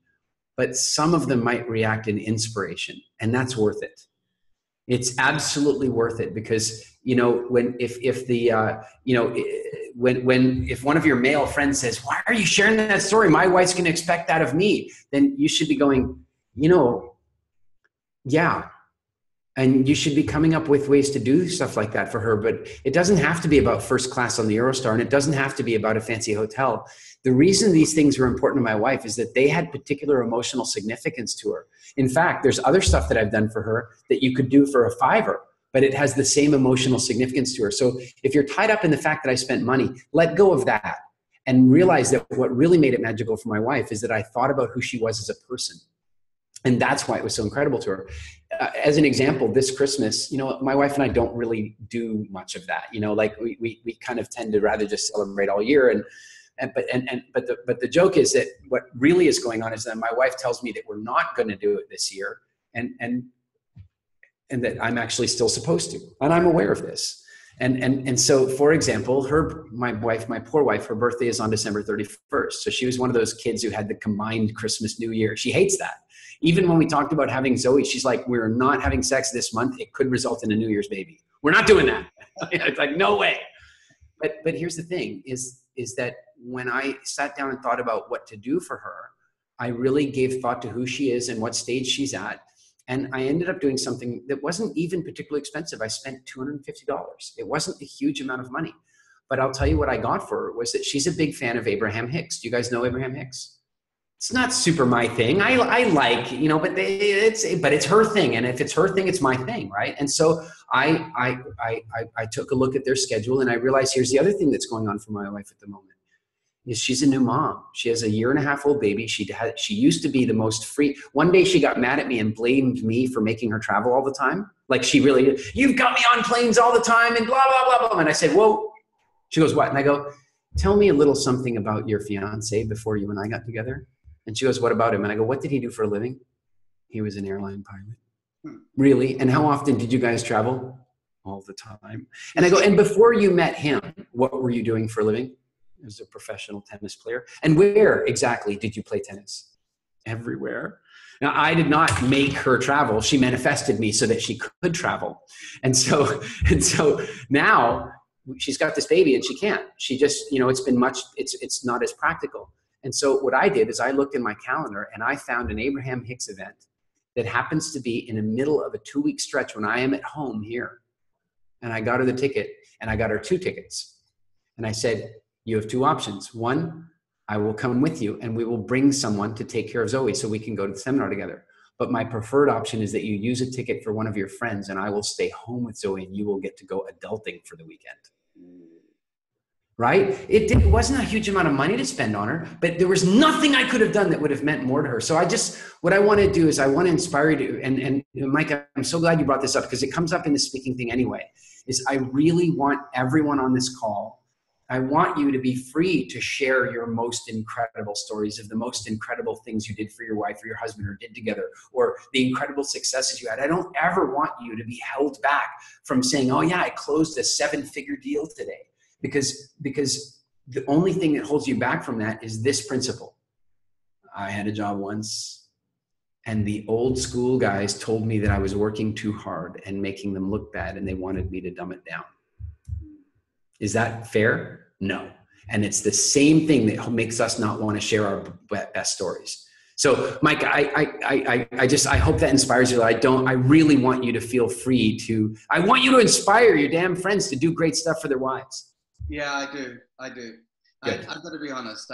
but some of them might react in inspiration, and that's worth it. It's absolutely worth it because, if one of your male friends says, why are you sharing that story? My wife's going to expect that of me. Then you should be going, yeah. And you should be coming up with ways to do stuff like that for her. But it doesn't have to be about first class on the Eurostar, and it doesn't have to be about a fancy hotel. The reason these things were important to my wife is that they had particular emotional significance to her. In fact, there's other stuff that I've done for her that you could do for a $5, but it has the same emotional significance to her. So if you're tied up in the fact that I spent money, let go of that and realize that what really made it magical for my wife is that I thought about who she was as a person. And that's why it was so incredible to her. As an example, this Christmas, my wife and I don't really do much of that. We kind of tend to rather just celebrate all year. But the joke is that what really is going on is that my wife tells me that we're not going to do it this year, and that I'm actually still supposed to, and I'm aware of this. And so, for example, my poor wife, her birthday is on December 31st. So she was one of those kids who had the combined Christmas, New Year. She hates that. Even when we talked about having Zoe, she's like, we're not having sex this month. It could result in a New Year's baby. We're not doing that. It's like, no way. But here's the thing is that when I sat down and thought about what to do for her, I really gave thought to who she is and what stage she's at. And I ended up doing something that wasn't even particularly expensive. I spent $250. It wasn't a huge amount of money. But I'll tell you what I got for her was that she's a big fan of Abraham Hicks. Do you guys know Abraham Hicks? It's not super my thing. I like, you know, but it's her thing. And if it's her thing, it's my thing, right? And so I took a look at their schedule, and I realized here's the other thing that's going on for my wife at the moment. Is she's a new mom. She has a 1.5-year-old baby. She used to be the most free. One day she got mad at me and blamed me for making her travel all the time. Like she really did. You've got me on planes all the time and blah, blah, blah, blah. And I said, whoa. She goes, what? And I go, tell me a little something about your fiance before you and I got together. And she goes, what about him? And I go, what did he do for a living? He was an airline pilot. Really? And how often did you guys travel? All the time. And I go, and before you met him, what were you doing for a living? As a professional tennis player. And where exactly did you play tennis? Everywhere. Now, I did not make her travel. She manifested me so that she could travel. And so now she's got this baby and she can't. She just, you know, it's not as practical. And so what I did is I looked in my calendar and I found an Abraham Hicks event that happens to be in the middle of a 2-week stretch when I am at home here. And I got her the ticket, and I got her 2 tickets. And I said, you have 2 options. One, I will come with you and we will bring someone to take care of Zoe so we can go to the seminar together. But my preferred option is that you use a ticket for one of your friends and I will stay home with Zoe and you will get to go adulting for the weekend. Right? It wasn't a huge amount of money to spend on her, but there was nothing I could have done that would have meant more to her. So what I want to do is I want to inspire you to, and Mike, I'm so glad you brought this up because it comes up in the speaking thing anyway, is I really want everyone on this call, I want you to be free to share your most incredible stories of the most incredible things you did for your wife or your husband or did together, or the incredible successes you had. I don't ever want you to be held back from saying, oh yeah, I closed a 7-figure deal today. Because the only thing that holds you back from that is this principle. I had a job once and the old school guys told me that I was working too hard and making them look bad and they wanted me to dumb it down. Is that fair? No. And it's the same thing that makes us not want to share our best stories. So Mike, I hope that inspires you. I really want you to feel free to, I want you to inspire your damn friends to do great stuff for their wives. Yeah, I do. I've got to be honest.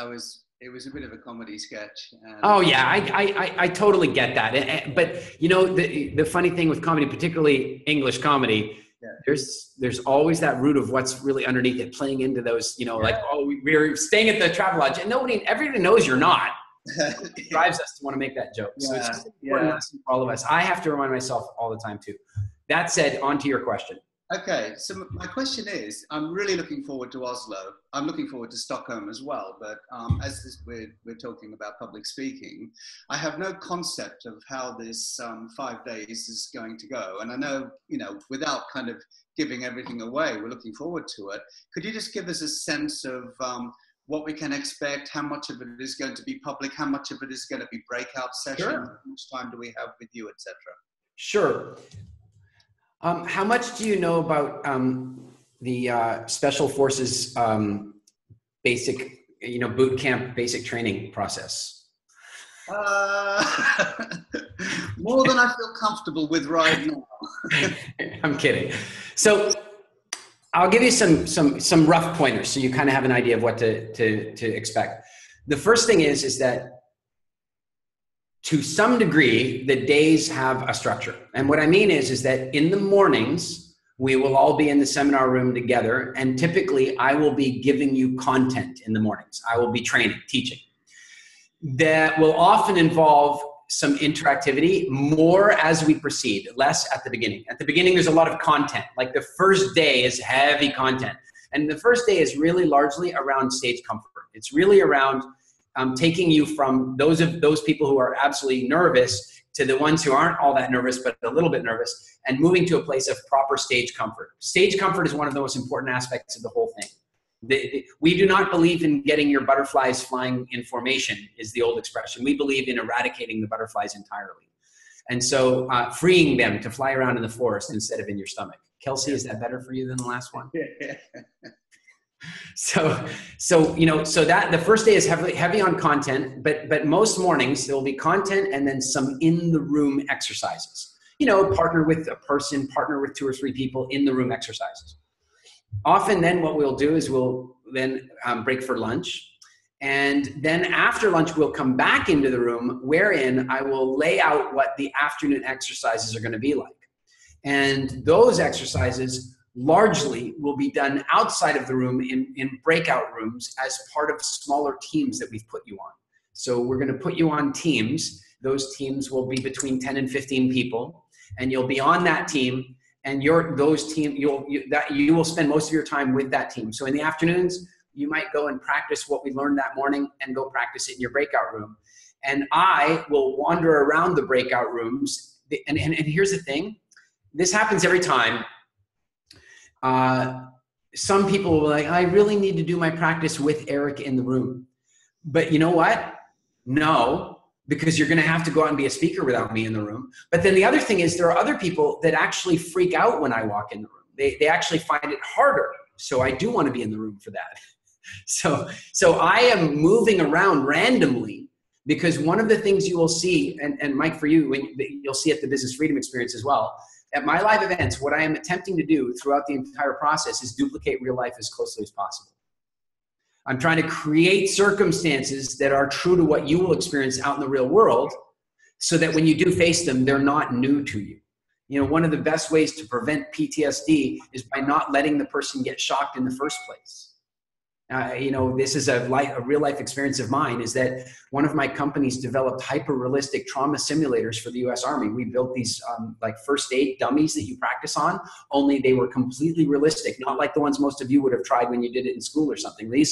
It was a bit of a comedy sketch. Oh yeah, I totally get that. But you know, the funny thing with comedy, particularly English comedy, yeah, there's always that root of what's really underneath it, playing into those, you know, like, oh, we're staying at the Travelodge, and everybody knows you're not. It drives us to want to make that joke. So it's just an important lesson for all of us. I have to remind myself all the time too. That said, on to your question. Okay, so my question is, I'm really looking forward to Oslo. I'm looking forward to Stockholm as well, but we're talking about public speaking, I have no concept of how this 5 days is going to go. And I know, you know, without kind of giving everything away, we're looking forward to it. Could you just give us a sense of what we can expect, how much of it is going to be public, how much of it is going to be breakout sessions, how much time do we have with you, etc.? Sure. How much do you know about the Special Forces basic, you know, boot camp basic training process? More than I feel comfortable with right now. I'm kidding. So I'll give you some rough pointers so you kind of have an idea of what to expect. The first thing is that to some degree, the days have a structure. And what I mean is that in the mornings, we will all be in the seminar room together. And typically, I will be giving you content in the mornings. I will be training, teaching. That will often involve some interactivity, more as we proceed, less at the beginning. At the beginning, there's a lot of content. Like the first day is heavy content. And the first day is really largely around stage comfort. It's really around taking you from those people who are absolutely nervous to the ones who aren't all that nervous, but a little bit nervous, and moving to a place of proper stage comfort. Stage comfort is one of the most important aspects of the whole thing. We do not believe in getting your butterflies flying in formation, is the old expression. We believe in eradicating the butterflies entirely. And so freeing them to fly around in the forest instead of in your stomach. Kelsey, is that better for you than the last one? So that the first day is heavy on content, but most mornings there will be content and then some in the room exercises. Partner with a person, partner with 2 or 3 people in the room exercises. Often then what we'll do is we'll then break for lunch. And then after lunch, we'll come back into the room wherein I will lay out what the afternoon exercises are going to be like. And those exercises largely will be done outside of the room in breakout rooms as part of smaller teams that we've put you on. So we're going to put you on teams. Those teams will be between 10 and 15 people, and you'll be on that team. And you will spend most of your time with that team. So in the afternoons, you might go and practice what we learned that morning and go practice it in your breakout room. And I will wander around the breakout rooms. And here's the thing. This happens every time. Some people will be like, I really need to do my practice with Eric in the room. But you know what? No, because you're going to have to go out and be a speaker without me in the room. But then the other thing is there are other people that actually freak out when I walk in the room. They actually find it harder. So I do want to be in the room for that. So I am moving around randomly, because one of the things you will see, and Mike, for you, you'll see at the Business Freedom Experience as well, at my live events, what I am attempting to do throughout the entire process is duplicate real life as closely as possible. I'm trying to create circumstances that are true to what you will experience out in the real world, so that when you do face them, they're not new to you. One of the best ways to prevent PTSD is by not letting the person get shocked in the first place. This is a real life experience of mine, is that one of my companies developed hyper-realistic trauma simulators for the US Army. We built these like first aid dummies that you practice on, only they were completely realistic, not like the ones most of you would have tried when you did it in school or something. They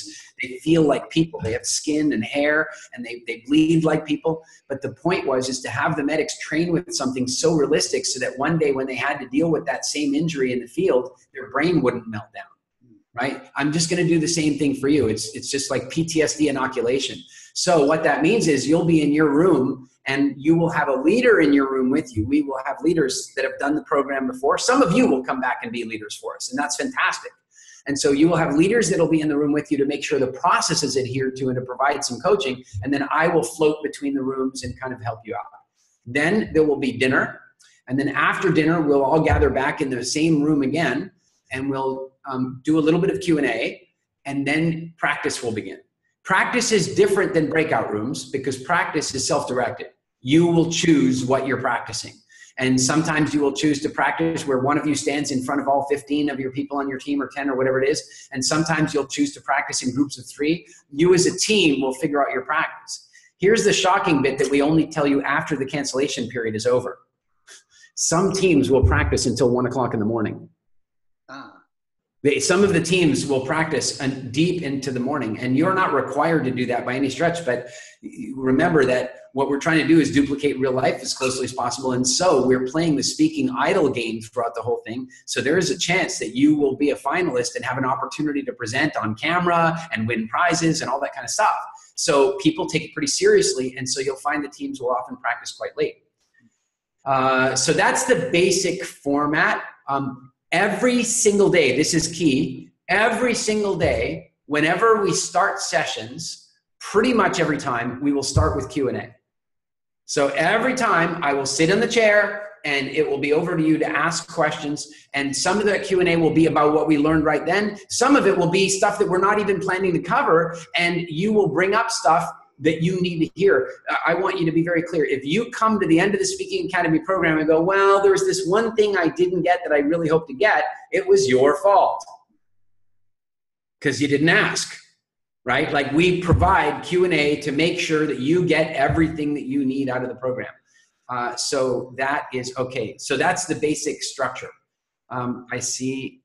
feel like people. They have skin and hair, and they bleed like people. But the point is to have the medics train with something so realistic so that one day when they had to deal with that same injury in the field, their brain wouldn't melt down. Right? I'm just going to do the same thing for you. It's just like PTSD inoculation. So what that means is you'll be in your room and you will have a leader in your room with you. We will have leaders that have done the program before. Some of you will come back and be leaders for us, and that's fantastic. And so you will have leaders that will be in the room with you to make sure the process is adhered to and to provide some coaching. And then I will float between the rooms and kind of help you out. Then there will be dinner. And then after dinner, we'll all gather back in the same room again, and we'll do a little bit of Q&A, and then practice will begin. Practice is different than breakout rooms because practice is self-directed. You will choose what you're practicing. And sometimes you will choose to practice where one of you stands in front of all 15 of your people on your team, or 10 or whatever it is. And sometimes you'll choose to practice in groups of 3. You as a team will figure out your practice. Here's the shocking bit that we only tell you after the cancellation period is over. Some teams will practice until 1 o'clock in the morning. Some of the teams will practice deep into the morning, and you're not required to do that by any stretch. But remember that what we're trying to do is duplicate real life as closely as possible. And so we're playing the speaking idol game throughout the whole thing. So there is a chance that you will be a finalist and have an opportunity to present on camera and win prizes and all that kind of stuff. So people take it pretty seriously. And so you'll find the teams will often practice quite late. So that's the basic format. Every single day, this is key, every single day, whenever we start sessions, pretty much every time, we will start with Q&A. So every time I will sit in the chair and it will be over to you to ask questions. And some of the Q&A will be about what we learned right then. Some of it will be stuff that we're not even planning to cover, and you will bring up stuff that you need to hear. I want you to be very clear. If you come to the end of the Speaking Academy program and go, well, there's this one thing I didn't get that I really hope to get, it was your fault because you didn't ask, right? Like, we provide Q&A to make sure that you get everything that you need out of the program. So that is okay. So that's the basic structure. I see.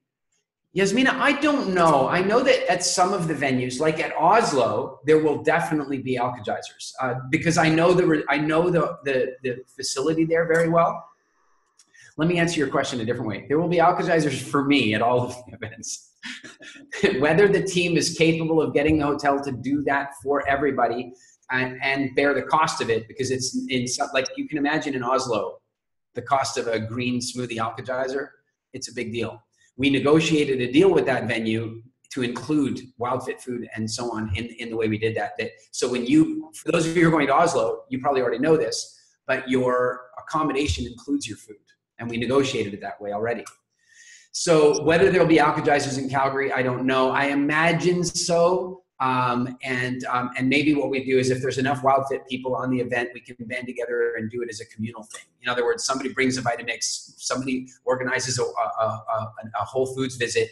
Yasmina, I don't know. I know that at some of the venues, like at Oslo, there will definitely be alkagizers because I know the facility there very well. Let me answer your question a different way. There will be alkagizers for me at all of the events. Whether the team is capable of getting the hotel to do that for everybody and bear the cost of it, because it's like you can imagine in Oslo, the cost of a green smoothie alkagizer, it's a big deal. We negotiated a deal with that venue to include Wild Fit food and so on in the way we did that. So when for those of you who are going to Oslo, you probably already know this, but your accommodation includes your food, and we negotiated it that way already. So whether there'll be alkagizers in Calgary, I don't know. I imagine so. And maybe what we do is if there's enough Wild Fit people on the event, we can band together and do it as a communal thing. In other words, somebody brings a Vitamix, somebody organizes a Whole Foods visit.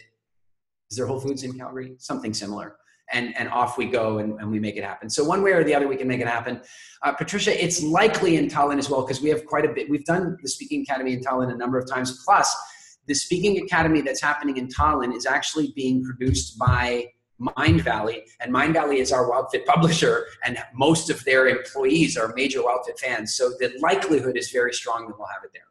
Is there Whole Foods in Calgary? Something similar. And off we go and we make it happen. So one way or the other, we can make it happen. Patricia, it's likely in Tallinn as well, because we have quite a bit. We've done the Speaking Academy in Tallinn a number of times. Plus, the Speaking Academy that's happening in Tallinn is actually being produced by Mind Valley, and Mind Valley is our Wild Fit publisher, and most of their employees are major Wild Fit fans. So the likelihood is very strong that we'll have it there.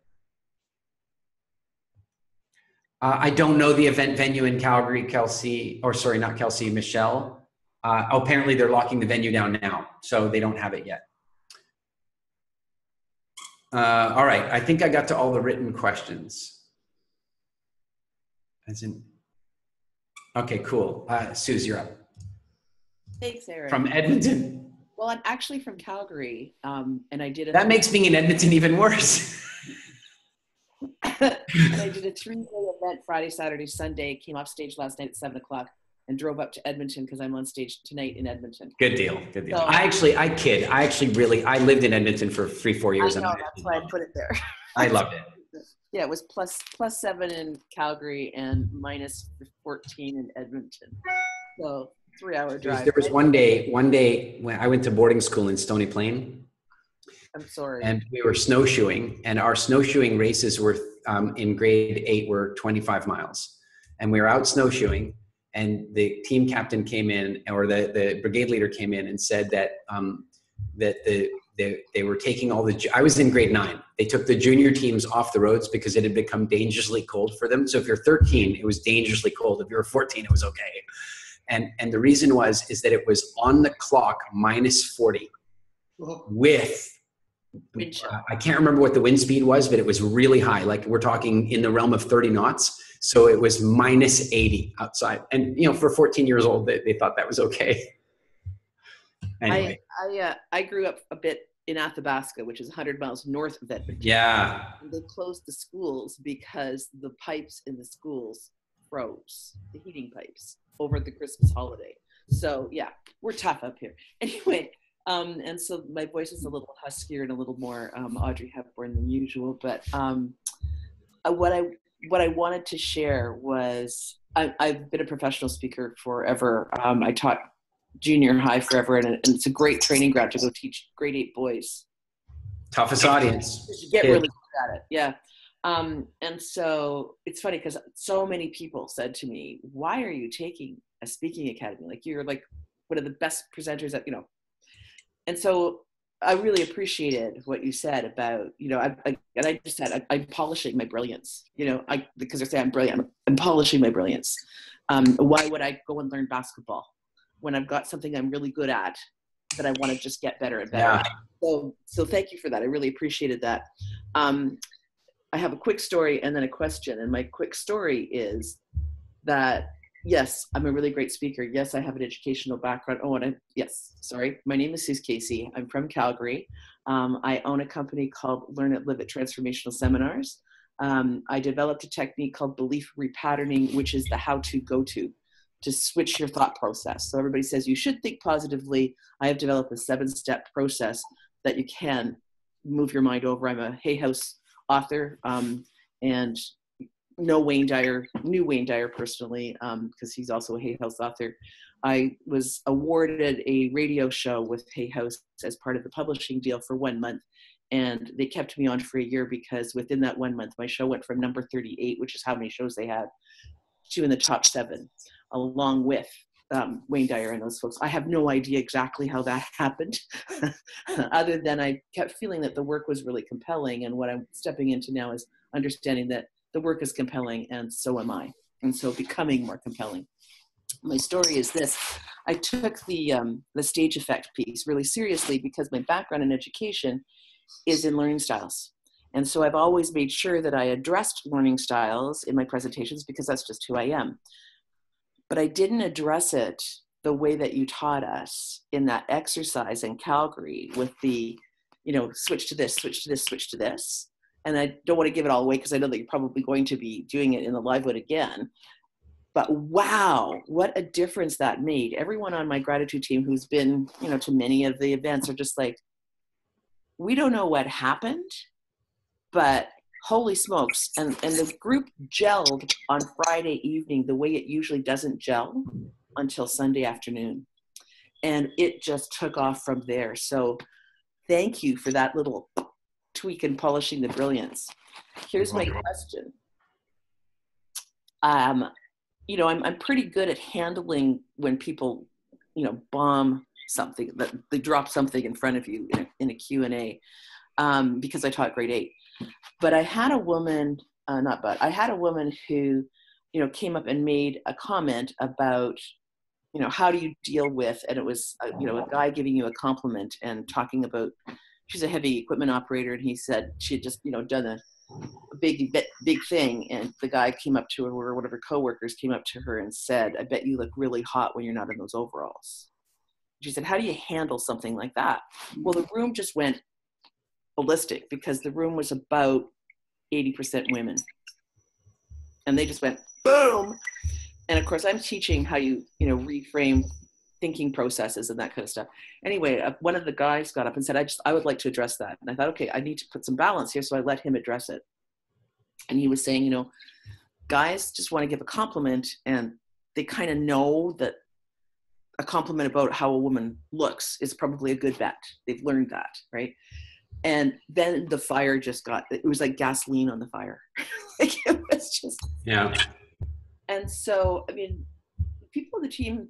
I don't know the event venue in Calgary, Kelsey, or sorry, not Kelsey, Michelle. Apparently they're locking the venue down now, so they don't have it yet. All right, I think I got to all the written questions. Okay, cool. Suze, you're up. Thanks, Aaron. From Edmonton. Well, I'm actually from Calgary, and I did That makes being in Edmonton even worse. and I did a 3-day event Friday, Saturday, Sunday. Came off stage last night at 7 o'clock and drove up to Edmonton because I'm on stage tonight in Edmonton. Good deal. Good deal. So, I lived in Edmonton for 3-4 years. I know, that's why I put it there. I loved it. Yeah, it was +7 in Calgary and -14 in Edmonton. So 3-hour drive. There was one day when I went to boarding school in Stony Plain. I'm sorry. And we were snowshoeing, and our snowshoeing races were in grade 8 were 25 miles. And we were out snowshoeing, and the team captain came in, or the brigade leader came in and said that they were taking I was in grade 9. They took the junior teams off the roads because it had become dangerously cold for them. So if you're 13, it was dangerously cold. If you were 14, it was okay. And the reason is that it was on the clock -40 with, I can't remember what the wind speed was, but it was really high. Like we're talking in the realm of 30 knots. So it was -80 outside. And, for 14 years old, they thought that was okay. Anyway. I grew up a bit in Athabasca, which is 100 miles north of Edmonton. Yeah. And they closed the schools because the pipes in the schools froze, the heating pipes, over the Christmas holiday. So yeah, we're tough up here. Anyway, and so my voice is a little huskier and a little more Audrey Hepburn than usual. But what I wanted to share was I've been a professional speaker forever. I taught junior high forever, and it's a great training ground to go teach grade 8 boys. Toughest audience. You get really good at it, yeah. And so it's funny because so many people said to me, "Why are you taking a speaking academy? Like you're like one of the best presenters that And so I really appreciated what you said about I'm polishing my brilliance. Because I say I'm brilliant, I'm polishing my brilliance. Why would I go and learn basketball when I've got something I'm really good at that I want to just get better and better? Yeah. So thank you for that. I really appreciated that. I have a quick story and then a question. And my quick story is that, yes, I'm a really great speaker. Yes, I have an educational background. My name is Suze Casey. I'm from Calgary. I own a company called Learn It, Live It Transformational Seminars. I developed a technique called belief repatterning, which is the how-to go-to to switch your thought process. So everybody says you should think positively. I have developed a 7-step process that you can move your mind over. I'm a Hay House author and knew Wayne Dyer personally because he's also a Hay House author. I was awarded a radio show with Hay House as part of the publishing deal for 1 month. And they kept me on for a year because within that 1 month, my show went from number 38, which is how many shows they had, to in the top 7, along with Wayne Dyer and those folks. I have no idea exactly how that happened, other than I kept feeling that the work was really compelling. And what I'm stepping into now is understanding that the work is compelling and so am I. And so becoming more compelling. My story is this. I took the stage effect piece really seriously because my background in education is in learning styles. And so I've always made sure that I addressed learning styles in my presentations because that's just who I am. but I didn't address it the way that you taught us in that exercise in Calgary with the, switch to this, switch to this, switch to this. And I don't want to give it all away because I know that you're probably going to be doing it in the Livewood again. But wow, what a difference that made. Everyone on my gratitude team who's been, to many of the events are just like, we don't know what happened, but holy smokes. And the group gelled on Friday evening the way it usually doesn't gel until Sunday afternoon. And it just took off from there. So thank you for that little tweak and polishing the brilliance. Here's my question. I'm pretty good at handling when people, bomb something, that they drop something in front of you in a Q&A, because I taught grade 8. But I had a woman, I had a woman who, came up and made a comment about, how do you deal with, and it was, a guy giving you a compliment and talking about, she's a heavy equipment operator, and he said she had just, done a big thing, and the guy came up to her, or one of her coworkers came up to her and said, I bet you look really hot when you're not in those overalls. She said, how do you handle something like that? Well, the room just went ballistic because the room was about 80% women. And they just went, boom. And of course, I'm teaching how you, reframe thinking processes and that kind of stuff. Anyway, one of the guys got up and said, I would like to address that. And I thought, okay, I need to put some balance here. So I let him address it. And he was saying, guys just want to give a compliment, and they kind of know that a compliment about how a woman looks is probably a good bet. They've learned that, right? And then the fire just it was like gasoline on the fire. Like it was just. Yeah. And so, people on the team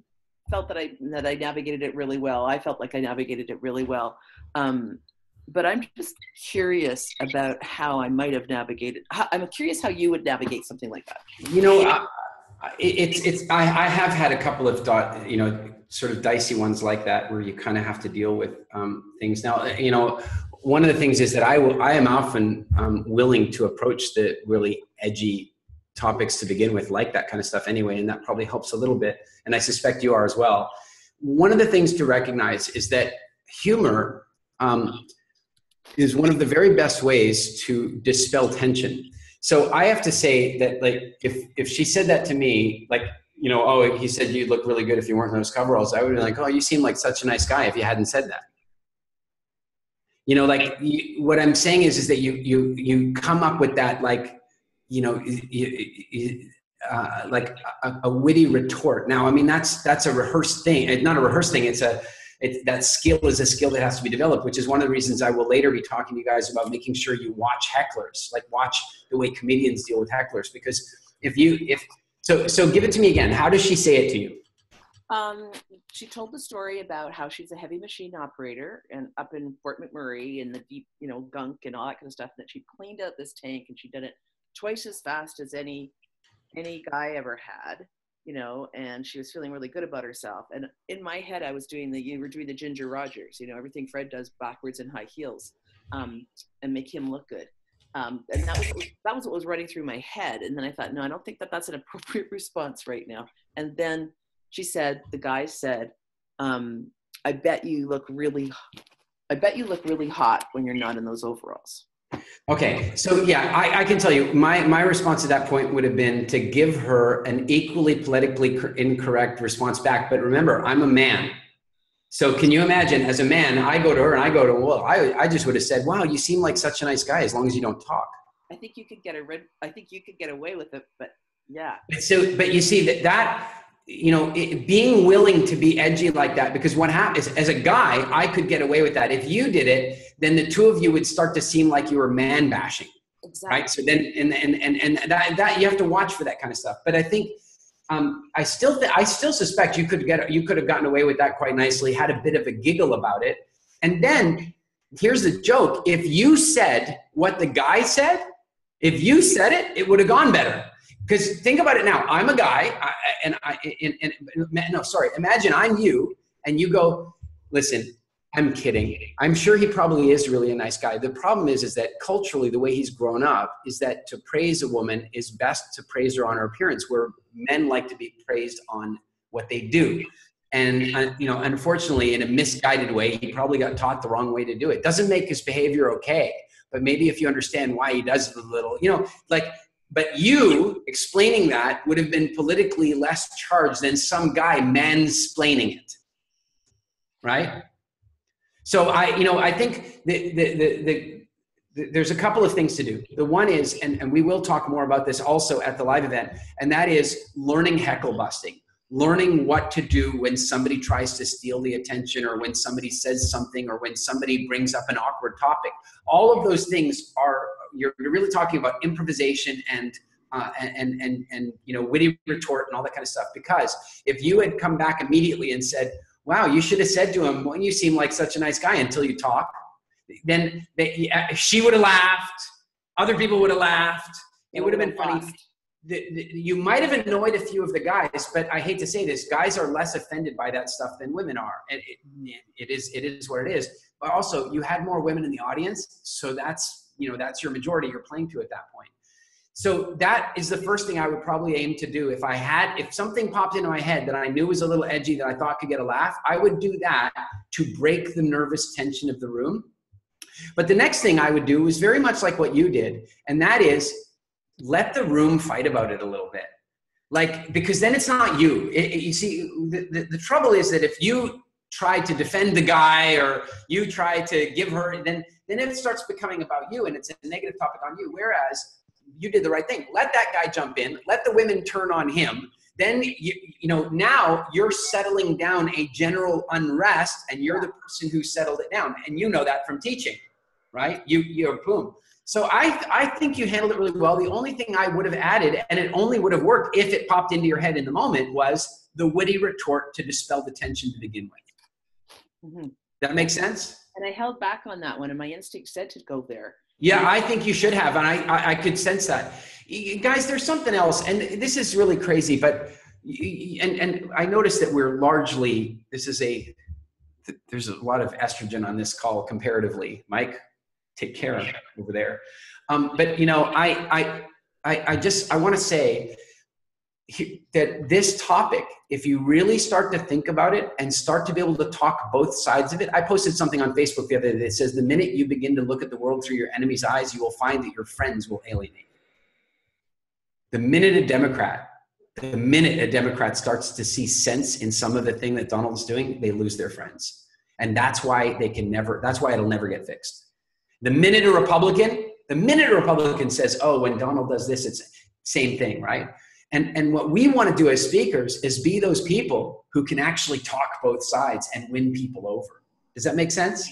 felt that I navigated it really well. I felt like I navigated it really well. But I'm just curious about how I might have navigated. I'm curious how you would navigate something like that. I have had a couple of sort of dicey ones like that where you kind of have to deal with things. Now, one of the things is that I am often willing to approach the really edgy topics to begin with, like that kind of stuff anyway, and that probably helps a little bit. And I suspect you are as well. One of the things to recognize is that humor is one of the very best ways to dispel tension. So I have to say that, like, if she said that to me, like, oh, he said you'd look really good if you weren't in those coveralls, I would be like, oh, you seem like such a nice guy if you hadn't said that. What I'm saying is that you come up with that, like, like a witty retort. Now, that's a rehearsed thing. It's not a rehearsed thing. That skill is a skill that has to be developed, which is one of the reasons I will later be talking to you guys about making sure you watch hecklers, like watch the way comedians deal with hecklers. Because so give it to me again. How does she say it to you? She told the story about how she's a heavy machine operator and up in Fort McMurray in the deep, gunk and all that kind of stuff. And that she cleaned out this tank, and she'd done it twice as fast as any guy ever had. And she was feeling really good about herself. And in my head, I was you were doing the Ginger Rogers, everything Fred does backwards in high heels, and make him look good. And that was what was running through my head. And then I thought, no, I don't think that's an appropriate response right now. And then the guy said, I bet you look really hot when you're not in those overalls. Okay, so yeah, I can tell you, my response at that point would have been to give her an equally politically incorrect response back. But remember, I'm a man. So can you imagine, as a man, I go to her and I just would have said, wow, you seem like such a nice guy as long as you don't talk. I think you could get away with it, but yeah. But you see that being willing to be edgy like that, because what happens as a guy, I could get away with that. If you did it, then the two of you would start to seem like you were man bashing. Exactly. Right. So then, and that you have to watch for that kind of stuff. But I think, I still suspect you could have gotten away with that quite nicely, had a bit of a giggle about it. And then here's the joke. If you said what the guy said, it would have gone better. Because think about it now. I'm a guy, imagine I'm you, and you go, listen, I'm kidding. I'm sure he probably is really a nice guy. The problem is that culturally, the way he's grown up is that to praise a woman is best to praise her on her appearance, where men like to be praised on what they do. And, you know, unfortunately, in a misguided way, he probably got taught the wrong way to do it. Doesn't make his behavior okay, but maybe if you understand why he does it a little, you know, like, but you explaining that would have been politically less charged than some guy mansplaining it, right? So I think there's a couple of things to do. The one is, and we will talk more about this also at the live event, and that is learning heckle busting. Learning what to do when somebody tries to steal the attention, or when somebody says something, or when somebody brings up an awkward topic. All of those things are, you're really talking about improvisation and you know, witty retort and all that kind of stuff. Because if you had come back immediately and said, wow, you should have said to him, well, you seem like such a nice guy until you talk, then she would have laughed, other people would have laughed, it would have been funny. You might have annoyed a few of the guys, but I hate to say this, guys are less offended by that stuff than women are. It is what it is. But also, you had more women in the audience, so that's, you know, that's your majority you're playing to at that point. So that is the first thing I would probably aim to do. If something popped into my head that I knew was a little edgy that I thought could get a laugh, I would do that to break the nervous tension of the room. But the next thing I would do was very much like what you did, and that is, let the room fight about it a little bit. Like, because then it's not you. You see, the trouble is that if you try to defend the guy, or you try to give her, then it starts becoming about you, and it's a negative topic on you. Whereas you did the right thing. Let that guy jump in, let the women turn on him. Then, you know, now you're settling down a general unrest, and you're the person who settled it down. And you know that from teaching, right? You're boom. So I think you handled it really well. The only thing I would have added, and it only would have worked if it popped into your head in the moment, was the witty retort to dispel the tension to begin with. Mm-hmm. That makes sense? And I held back on that one, and my instinct said to go there. Yeah, I think you should have, and I could sense that. Guys, there's something else, and this is really crazy, but, and I noticed that we're largely, there's a lot of estrogen on this call comparatively. Mike? Take care of over there. But you know, I want to say that this topic, if you really start to think about it and start to be able to talk both sides of it. I posted something on Facebook the other day that says, the minute you begin to look at the world through your enemy's eyes, you will find that your friends will alienate. The minute a Democrat starts to see sense in some of the thing that Donald's doing, they lose their friends. And that's why it'll never get fixed. The minute a Republican says, oh, when Donald does this, it's the same thing, right? And what we want to do as speakers is be those people who can actually talk both sides and win people over. Does that make sense?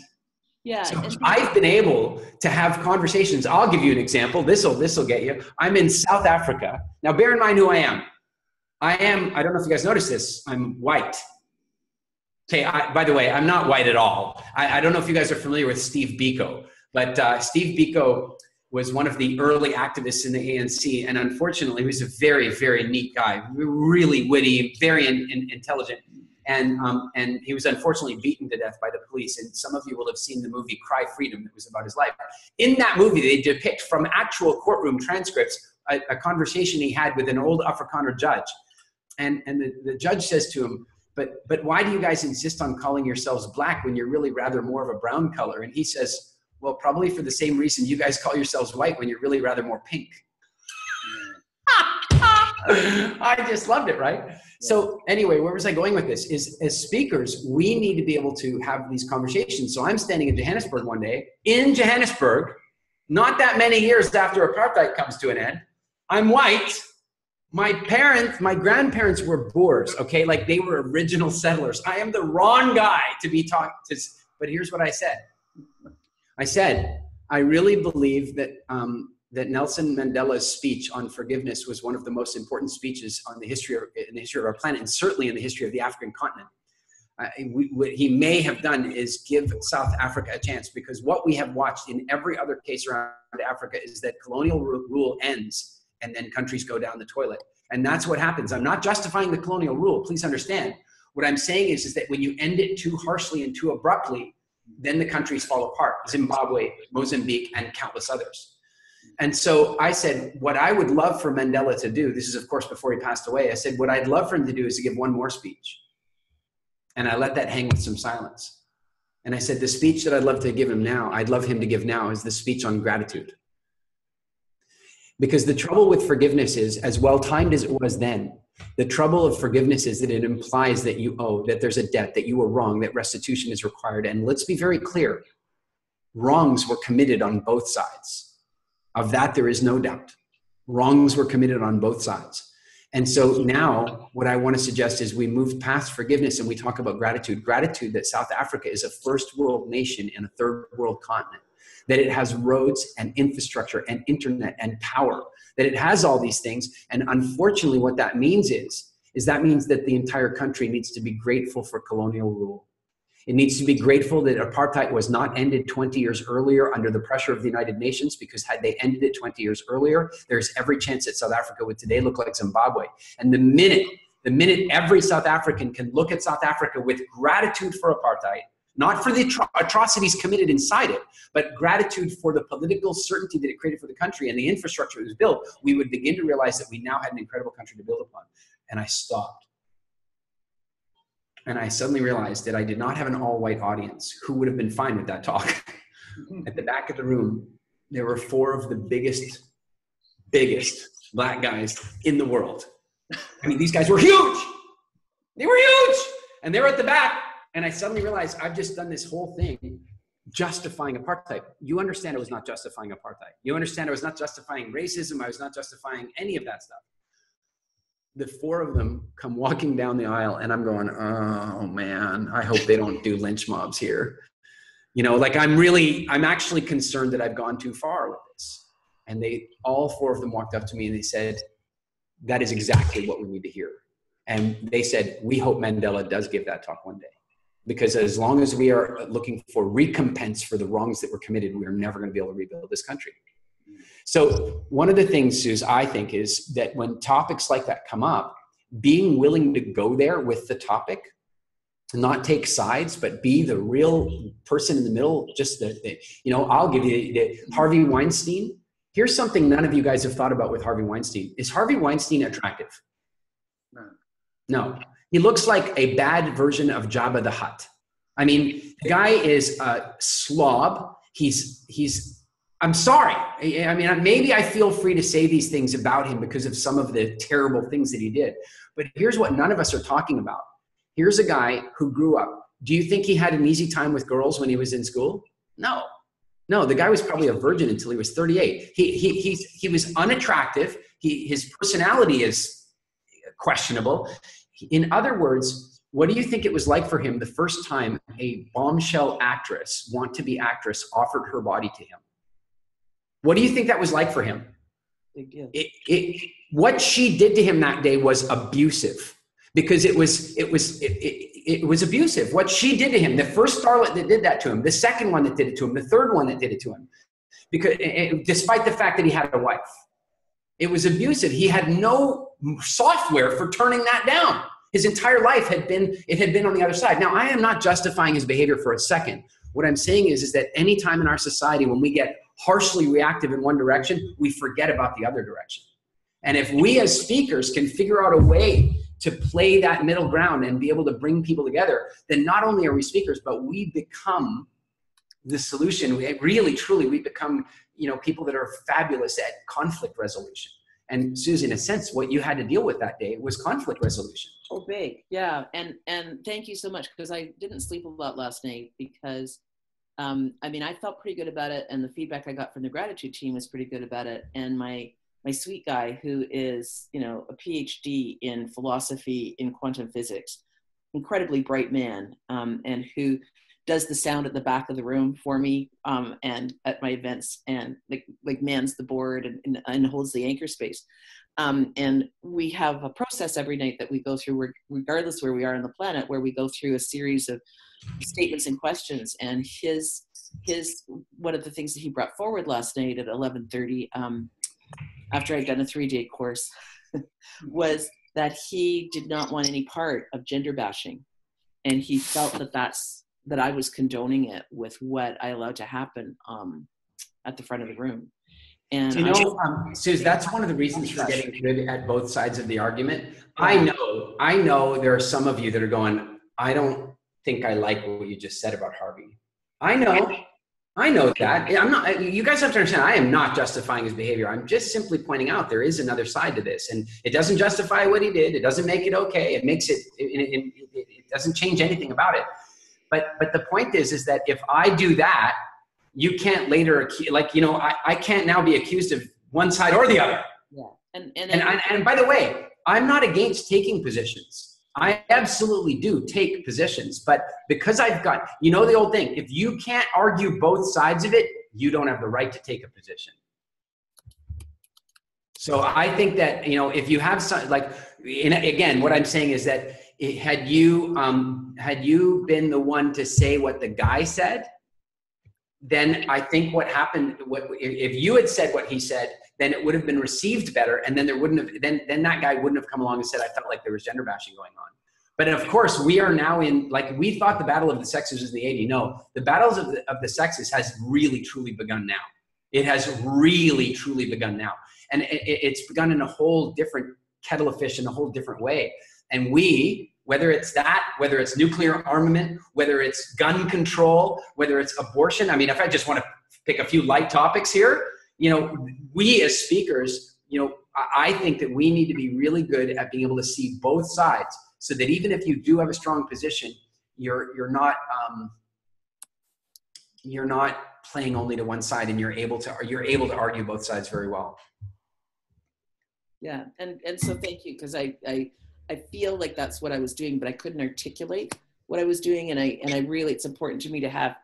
Yeah. So I've been able to have conversations. I'll give you an example. This'll get you. I'm in South Africa. Now, bear in mind who I am. I don't know if you guys noticed this, I'm white. Okay, by the way, I'm not white at all. I don't know if you guys are familiar with Steve Biko. But Steve Biko was one of the early activists in the ANC, and unfortunately, he was a very, very neat guy, really witty, very intelligent, and he was unfortunately beaten to death by the police. And some of you will have seen the movie Cry Freedom that was about his life. In that movie, they depict from actual courtroom transcripts a conversation he had with an old Afrikaner judge, and the judge says to him, but why do you guys insist on calling yourselves black when you're really rather more of a brown color? And he says, well, probably for the same reason you guys call yourselves white when you're really rather more pink. I just loved it, right? Yeah. So anyway, where was I going with this? Is as speakers, we need to be able to have these conversations. So I'm standing in Johannesburg one day, in Johannesburg, not that many years after apartheid comes to an end. I'm white. My grandparents were Boers, okay? Like they were original settlers. I am the wrong guy to be talking to, but here's what I said. I said, I really believe that that Nelson Mandela's speech on forgiveness was one of the most important speeches in the history of our planet, and certainly in the history of the African continent. What he may have done is give South Africa a chance, because what we have watched in every other case around Africa is that colonial rule ends and then countries go down the toilet. And that's what happens. I'm not justifying the colonial rule, please understand. What I'm saying is that when you end it too harshly and too abruptly, then the countries fall apart. Zimbabwe, Mozambique, and countless others. And so I said, what I would love for Mandela to do, this is of course before he passed away, I said, what I'd love for him to do is to give one more speech. And I let that hang with some silence. And I said, the speech that I'd love to give him now, I'd love him to give now, is the speech on gratitude. Because the trouble with forgiveness is, as well-timed as it was then, the trouble of forgiveness is that it implies that you owe, that there's a debt, that you were wrong, that restitution is required. And let's be very clear, wrongs were committed on both sides. Of that, there is no doubt. Wrongs were committed on both sides. And so now what I want to suggest is we move past forgiveness and we talk about gratitude. Gratitude that South Africa is a first world nation in a third world continent, that it has roads and infrastructure and internet and power, that it has all these things. And unfortunately, what that means is that means that the entire country needs to be grateful for colonial rule. It needs to be grateful that apartheid was not ended 20 years earlier under the pressure of the United Nations, because had they ended it 20 years earlier, there's every chance that South Africa would today look like Zimbabwe. And the minute every South African can look at South Africa with gratitude for apartheid, not for the atrocities committed inside it, but gratitude for the political certainty that it created for the country and the infrastructure it was built, we would begin to realize that we now had an incredible country to build upon. And I stopped. And I suddenly realized that I did not have an all-white audience who would have been fine with that talk. At the back of the room, there were 4 of the biggest black guys in the world. I mean, these guys were huge. They were huge. And they were at the back. And I suddenly realized I've just done this whole thing justifying apartheid. You understand it was not justifying apartheid. You understand I was not justifying racism. I was not justifying any of that stuff. The 4 of them come walking down the aisle and I'm going, oh man, I hope they don't do lynch mobs here. You know, like I'm actually concerned that I've gone too far with this. And all 4 of them walked up to me and they said, that is exactly what we need to hear. And they said, we hope Mandela does give that talk one day. Because as long as we are looking for recompense for the wrongs that were committed, we are never going to be able to rebuild this country. So one of the things, Suze, I think is that when topics like that come up, being willing to go there with the topic, not take sides, but be the real person in the middle, just I'll give you the Harvey Weinstein. Here's something none of you guys have thought about with Harvey Weinstein. Is Harvey Weinstein attractive? No. He looks like a bad version of Jabba the Hutt. I mean, the guy is a slob. I'm sorry. I mean, maybe I feel free to say these things about him because of some of the terrible things that he did. But here's what none of us are talking about. Here's a guy who grew up. Do you think he had an easy time with girls when he was in school? No. No, the guy was probably a virgin until he was 38. He was unattractive. His personality is questionable. In other words, what do you think it was like for him the first time a bombshell actress, want-to-be actress, offered her body to him? What do you think that was like for him? Big deal. What she did to him that day was abusive, because it was abusive. What she did to him, the first starlet that did that to him, the second one that did it to him, the third one that did it to him, because despite the fact that he had a wife, it was abusive. He had no software for turning that down. His entire life had been on the other side. Now, I am not justifying his behavior for a second. What I'm saying is that any time in our society when we get harshly reactive in one direction, we forget about the other direction. And if we as speakers can figure out a way to play that middle ground and be able to bring people together, then not only are we speakers, but we become the solution. We become, people that are fabulous at conflict resolution. And Suze, in a sense, what you had to deal with that day was conflict resolution. Oh, big. Yeah. And thank you so much, because I didn't sleep a lot last night because, I felt pretty good about it. And the feedback I got from the gratitude team was pretty good about it. And my sweet guy, who is, a PhD in philosophy in quantum physics, incredibly bright man, and who does the sound at the back of the room for me, and at my events, and like mans the board and holds the anchor space. And we have a process every night that we go through, regardless where we are on the planet, where we go through a series of statements and questions. And his one of the things that he brought forward last night at 11:30, after I'd done a 3-day course, was that he did not want any part of gender bashing, and he felt that I was condoning it with what I allowed to happen at the front of the room. And you know, Suze, that's one of the reasons for getting good at both sides of the argument. Yeah. I know there are some of you that are going, I don't think I like what you just said about Harvey. I know that. I'm not, you guys have to understand, I am not justifying his behavior. I'm just simply pointing out there is another side to this, and it doesn't justify what he did. It doesn't make it okay. It makes it doesn't change anything about it. But the point is that if I do that, you can't later, like, you know, I can't now be accused of one side or the other. Yeah. And by the way, I'm not against taking positions. I absolutely do take positions, but because I've got, you know, the old thing, if you can't argue both sides of it, you don't have the right to take a position. So I think that, you know, if you have some, like, and again, what I'm saying is that had you been the one to say what the guy said, then I think what happened, if you had said what he said, then it would have been received better. And then there wouldn't have, then that guy wouldn't have come along and said, I felt like there was gender bashing going on. But of course, we are now in, like, we thought the battle of the sexes was in the 80s. No, the battles of the sexes has really, truly begun now. It has really, truly begun now. And it's begun in a whole different kettle of fish in a whole different way. And we, whether it's that, whether it's nuclear armament, whether it's gun control, whether it's abortion. I mean, if I just want to pick a few light topics here, you know, we as speakers, you know, I think that we need to be really good at being able to see both sides, so that even if you do have a strong position, you're not playing only to one side, and you're able to argue both sides very well. Yeah, and so thank you, because I feel like that's what I was doing, but I couldn't articulate what I was doing, and I really, it's important to me to have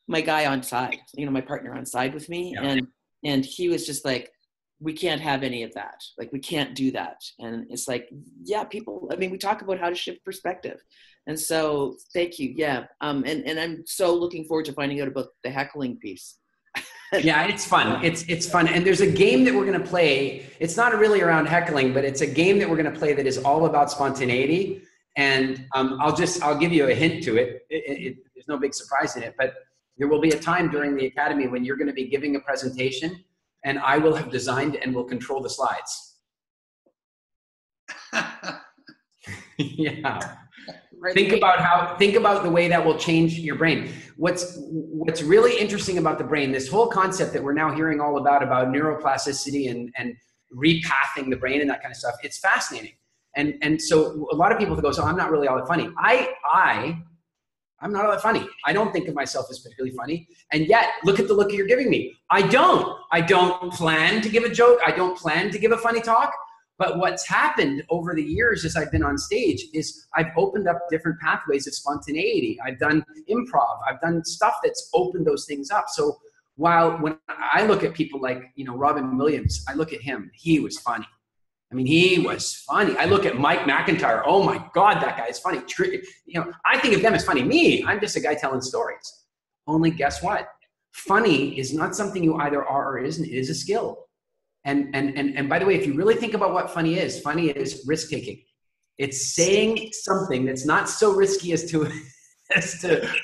my guy on side, you know, my partner on side with me, yeah. And he was just like, we can't have any of that. Like, we can't do that. And it's like, yeah, people, I mean, we talk about how to shift perspective. And so thank you. Yeah. And I'm so looking forward to finding out about the heckling piece. Yeah, it's fun. It's fun. And there's a game that we're going to play. It's not really around heckling, but it's a game that we're going to play that is all about spontaneity. And I'll give you a hint to it. There's no big surprise in it, but there will be a time during the academy when you're going to be giving a presentation, and I will have designed and will control the slides. Yeah. Think about the way that will change your brain. What's really interesting about the brain, this whole concept that we're now hearing all about neuroplasticity and repathing the brain and that kind of stuff, it's fascinating. And so a lot of people go, so I'm not really all that funny. I'm not all that funny. I don't think of myself as particularly funny. And yet, look at the look you're giving me. I don't plan to give a joke. I don't plan to give a funny talk. But what's happened over the years as I've been on stage is I've opened up different pathways of spontaneity. I've done improv. I've done stuff that's opened those things up. So when I look at people like, you know, Robin Williams, I look at him. He was funny. I mean, he was funny. I look at Mike McIntyre. Oh my God, that guy is funny. You know, I think of them as funny. Me, I'm just a guy telling stories. Only guess what? Funny is not something you either are or isn't. It is a skill. And by the way, if you really think about what funny is risk taking. It's saying something that's not so risky as to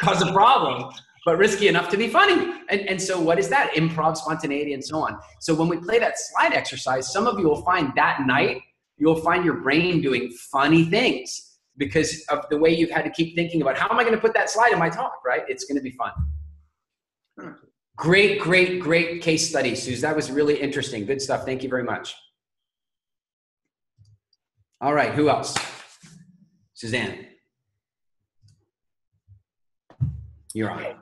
cause a problem, but risky enough to be funny. And so what is that? Improv, spontaneity, and so on. So when we play that slide exercise, some of you will find that night, you'll find your brain doing funny things because of the way you've had to keep thinking about, how am I going to put that slide in my talk, right? It's going to be fun. Great case study, Suze. That was really interesting. Good stuff. Thank you very much. All right, who else? Suzanne. You're on.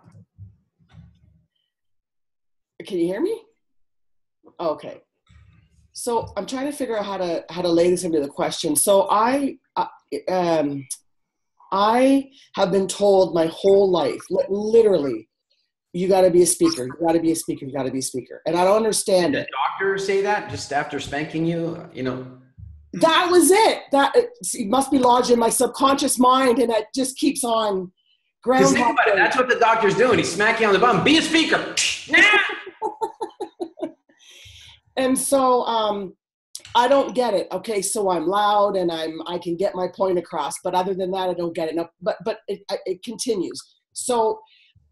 Can you hear me? Okay. So I'm trying to figure out how to lay this into the question. So I have been told my whole life, literally, you got to be a speaker. You got to be a speaker. You got to be a speaker. And I don't understand it. Did the doctor say that just after spanking you? You know. That was it. It must be lodged in my subconscious mind, and it just keeps on. Think about it. That's what the doctor's doing. He's smacking you on the bum. Be a speaker. And so I don't get it. Okay, so I'm loud and I can get my point across, but other than that, I don't get it. No, but it continues. So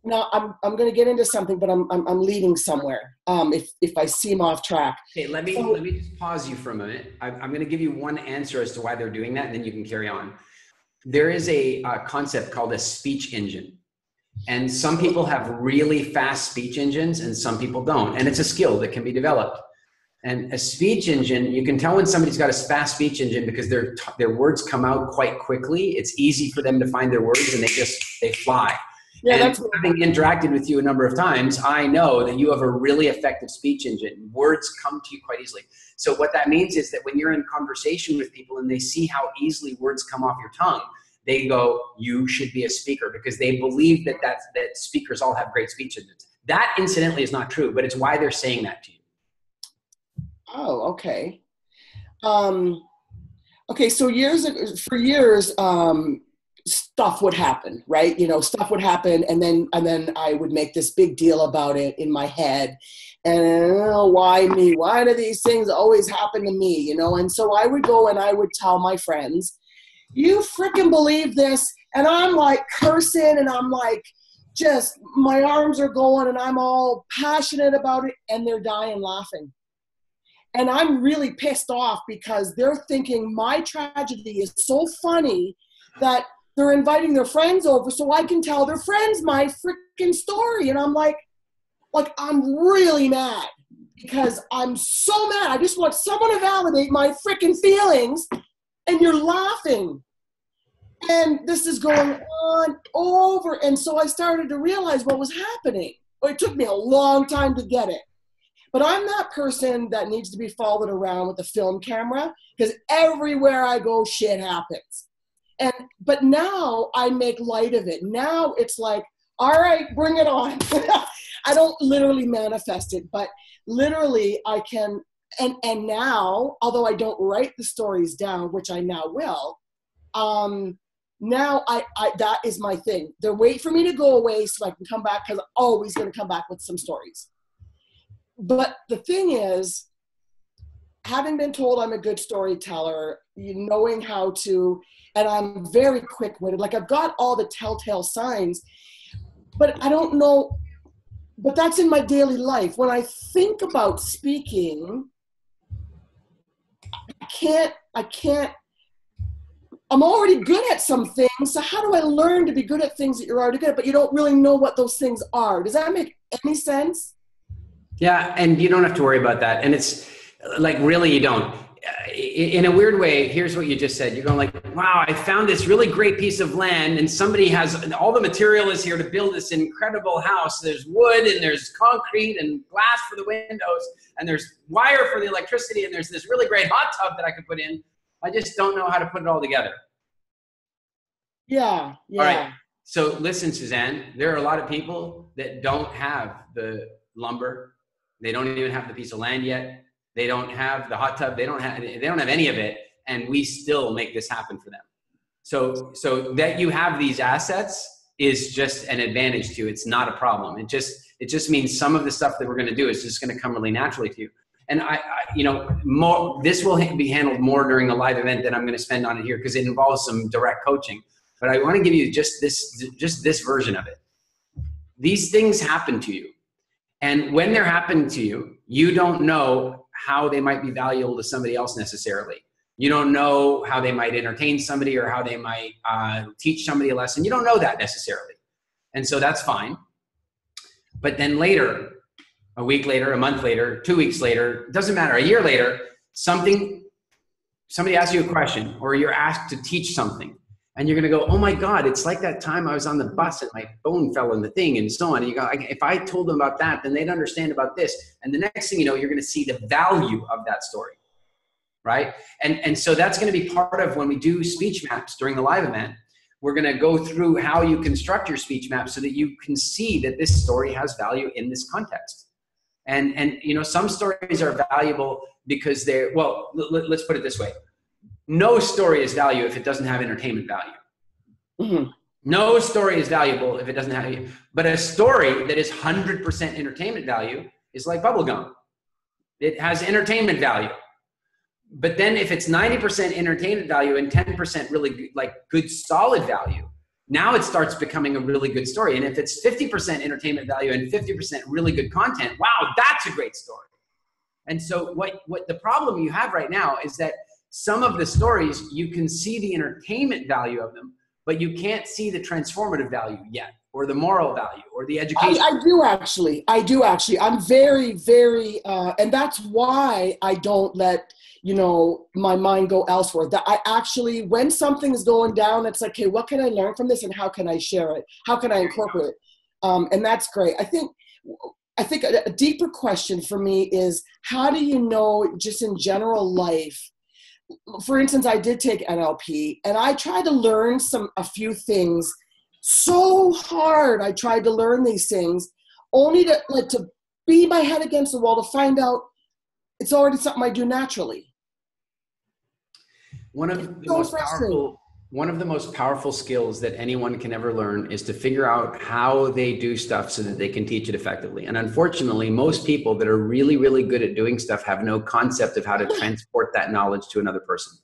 Now I'm going to get into something, but I'm leading somewhere. If I seem off track. Okay, let me just pause you for a minute. I'm going to give you one answer as to why they're doing that, and then you can carry on. There is a concept called a speech engine. And some people have really fast speech engines and some people don't. And it's a skill that can be developed. And a speech engine, you can tell when somebody's got a fast speech engine because their words come out quite quickly. It's easy for them to find their words and they fly. Yeah, and having interacted with you a number of times, I know that you have a really effective speech engine. Words come to you quite easily. So what that means is that when you're in conversation with people and they see how easily words come off your tongue, they go, you should be a speaker, because they believe that speakers all have great speech engines. That incidentally is not true, but it's why they're saying that to you. Oh, okay. Okay, so for years, stuff would happen, right? You know, stuff would happen, and then I would make this big deal about it in my head. And why me? Why do these things always happen to me? You know, and so I would go and I would tell my friends, you freaking believe this? And I'm like cursing, and I'm like, just my arms are going, and I'm all passionate about it, and they're dying laughing. And I'm really pissed off because they're thinking my tragedy is so funny that they're inviting their friends over so I can tell their friends my freaking story. And I'm like I'm really mad because I'm so mad. I just want someone to validate my freaking feelings, and you're laughing. And this is going on over. And so I started to realize what was happening. Well, it took me a long time to get it. But I'm that person that needs to be followed around with a film camera, because everywhere I go, shit happens. But now I make light of it. Now it's like, all right, bring it on. I don't literally manifest it, but literally I can. And now, although I don't write the stories down, which I now will, now I that is my thing. They wait for me to go away so I can come back, because I'm always going to come back with some stories. But the thing is, having been told I'm a good storyteller, knowing how to, and I'm very quick-witted, like I've got all the telltale signs, but I don't know, but that's in my daily life. When I think about speaking, I can't, I'm already good at some things, so how do I learn to be good at things that you're already good at, but you don't really know what those things are? Does that make any sense? Yeah, and you don't have to worry about that. And it's like, really, you don't. In a weird way, here's what you just said. You're going like, wow, I found this really great piece of land, and somebody has all the material is here to build this incredible house. There's wood, and there's concrete, and glass for the windows, and there's wire for the electricity, and there's this really great hot tub that I could put in. I just don't know how to put it all together. Yeah. All right. So listen, Suzanne, there are a lot of people that don't have the lumber. They don't even have the piece of land yet. They don't have the hot tub. They don't have any of it. And we still make this happen for them. So that you have these assets is just an advantage to you. It's not a problem. It just means some of the stuff that we're going to do is just going to come really naturally to you. And this will be handled more during the live event than I'm going to spend on it here, because it involves some direct coaching. But I want to give you just this version of it. These things happen to you. And when they're happening to you, you don't know how they might be valuable to somebody else necessarily. You don't know how they might entertain somebody or how they might teach somebody a lesson. You don't know that necessarily. And so that's fine. But then later, a week later, a month later, 2 weeks later, it doesn't matter, a year later, somebody asks you a question, or you're asked to teach something. And you're going to go, oh my God, it's like that time I was on the bus and my phone fell in the thing and so on. And you go, if I told them about that, then they'd understand about this. And the next thing you know, you're going to see the value of that story, right? And so that's going to be part of when we do speech maps during the live event. We're going to go through how you construct your speech map so that you can see that this story has value in this context. And some stories are valuable because let's put it this way. No story is value if it doesn't have entertainment value. Mm-hmm. No story is valuable if it doesn't have, but a story that is 100% entertainment value is like bubblegum. It has entertainment value. But then if it's 90% entertainment value and 10% really like good solid value, Now it starts becoming a really good story. And if it's 50% entertainment value and 50% really good content, wow, that's a great story. And so what the problem you have right now is that some of the stories, you can see the entertainment value of them, but you can't see the transformative value yet, or the moral value, or the education. I do actually. I'm very, very, and that's why I don't let, my mind go elsewhere. That I actually, when something's going down, it's like, okay, what can I learn from this, and how can I share it? How can I incorporate it? And that's great. I think a deeper question for me is, how do you know, just in general life? For instance, I did take NLP, and I tried to learn a few things. So hard, I tried to learn these things, only to beat my head against the wall to find out it's already something I do naturally. One of the most powerful skills that anyone can ever learn is to figure out how they do stuff so that they can teach it effectively. And unfortunately, most people that are really, really good at doing stuff have no concept of how to transport that knowledge to another person.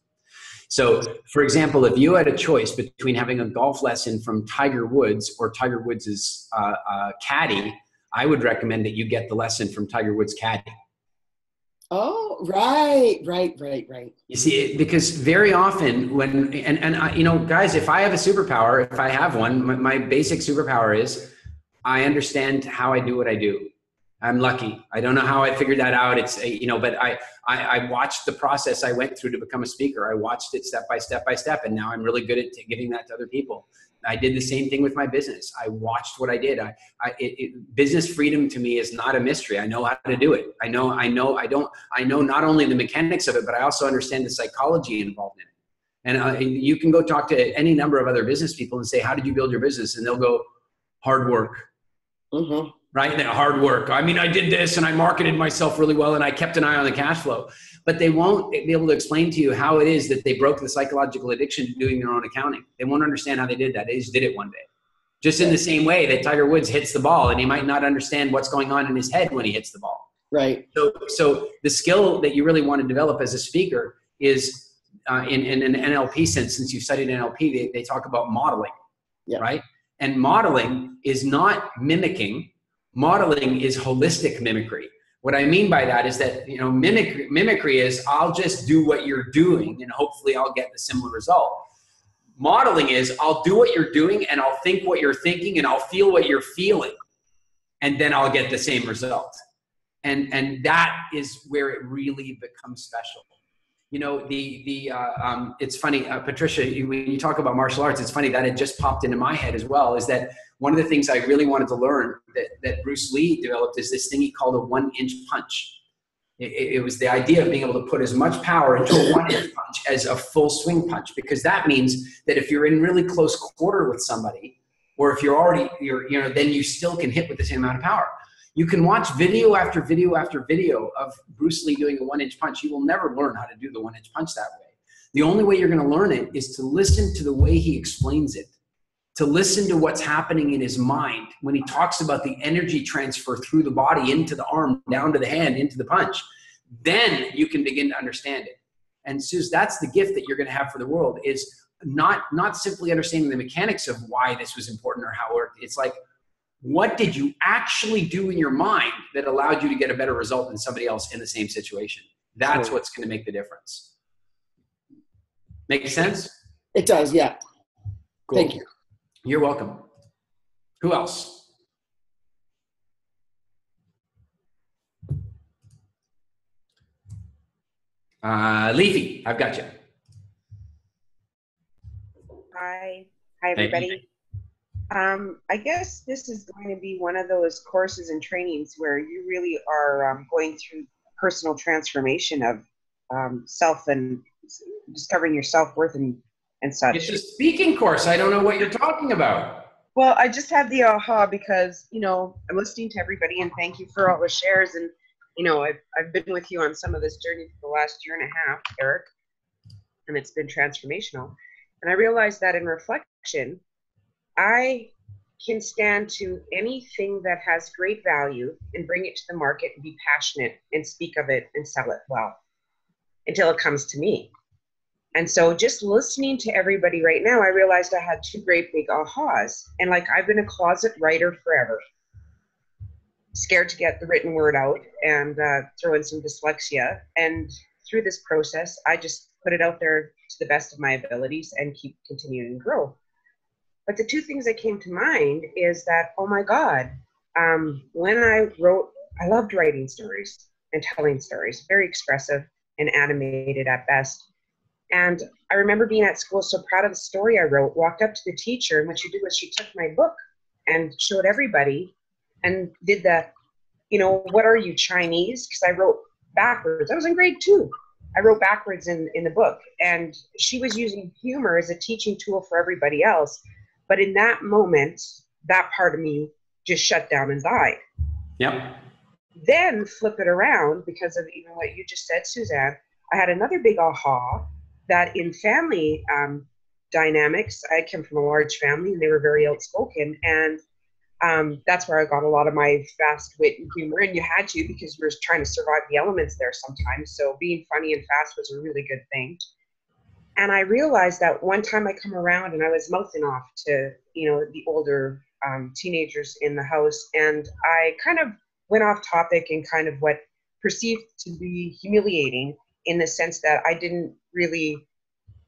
So, for example, if you had a choice between having a golf lesson from Tiger Woods or Tiger Woods' caddy, I would recommend that you get the lesson from Tiger Woods' caddy. Oh, right. You see, because very often guys, if I have a superpower, if I have one, my basic superpower is I understand how I do what I do. I'm lucky. I don't know how I figured that out. It's, but I watched the process I went through to become a speaker. I watched it step by step, and now I'm really good at giving that to other people. I did the same thing with my business. I watched what I did. Business freedom to me is not a mystery. I know how to do it. I know not only the mechanics of it, but I also understand the psychology involved in it. And you can go talk to any number of other business people and say, how did you build your business? And they'll go, hard work. Mm-hmm. Right? Now, hard work. I mean, I did this and I marketed myself really well and I kept an eye on the cash flow. But they won't be able to explain to you how it is that they broke the psychological addiction to doing their own accounting. They won't understand how they did that. They just did it one day. Just in the same way that Tiger Woods hits the ball and he might not understand what's going on in his head when he hits the ball. Right. So the skill that you really want to develop as a speaker is in an NLP sense. Since you've studied NLP, they talk about modeling, right? And modeling is not mimicking. Modeling is holistic mimicry. What I mean by that is that, mimicry is I'll just do what you're doing and hopefully I'll get the similar result. Modeling is I'll do what you're doing and I'll think what you're thinking and I'll feel what you're feeling and then I'll get the same result. And that is where it really becomes special. It's funny, Patricia, when you talk about martial arts, it's funny that it just popped into my head as well, is that one of the things I really wanted to learn that Bruce Lee developed is this thing he called a 1-inch punch. It was the idea of being able to put as much power into a 1-inch punch as a full swing punch, because that means that if you're in really close quarter with somebody, or if then you still can hit with the same amount of power. You can watch video after video after video of Bruce Lee doing a 1-inch punch. You will never learn how to do the 1-inch punch that way. The only way you're going to learn it is to listen to the way he explains it, to listen to what's happening in his mind when he talks about the energy transfer through the body into the arm, down to the hand, into the punch. Then you can begin to understand it. And Suze, that's the gift that you're going to have for the world, is not simply understanding the mechanics of why this was important or how it worked. It's like, what did you actually do in your mind that allowed you to get a better result than somebody else in the same situation? That's what's going to make the difference. Make sense? It does, yeah. Cool. Thank you. You're welcome. Who else? Leafy, I've got you. Hi everybody. Hey. I guess this is going to be one of those courses and trainings where you really are going through personal transformation of self and discovering your self-worth and such. It's a speaking course. I don't know what you're talking about. Well, I just had the aha because, I'm listening to everybody, and thank you for all the shares. And, I've been with you on some of this journey for the last year and a half, Eric, and it's been transformational. And I realized that in reflection, I can stand to anything that has great value and bring it to the market and be passionate and speak of it and sell it well until it comes to me. And so just listening to everybody right now, I realized I had two great big ahas. And like, I've been a closet writer forever, scared to get the written word out and throw in some dyslexia. And through this process, I just put it out there to the best of my abilities and keep continuing to grow. But the two things that came to mind is that, oh my God, when I wrote, I loved writing stories and telling stories, very expressive and animated at best. And I remember being at school so proud of the story I wrote, walked up to the teacher, and what she did was she took my book and showed everybody and did the, what are you, Chinese? Because I wrote backwards. I was in grade 2. I wrote backwards in the book. And she was using humor as a teaching tool for everybody else. But in that moment, that part of me just shut down and died. Yep. Then flip it around, because of even what you just said, Suzanne, I had another big aha that in family dynamics, I came from a large family and they were very outspoken. And that's where I got a lot of my fast wit and humor. And you had to, because you were trying to survive the elements there sometimes. So being funny and fast was a really good thing. And I realized that one time I come around and I was mouthing off to, the older teenagers in the house. And I kind of went off topic and kind of what perceived to be humiliating, in the sense that I didn't really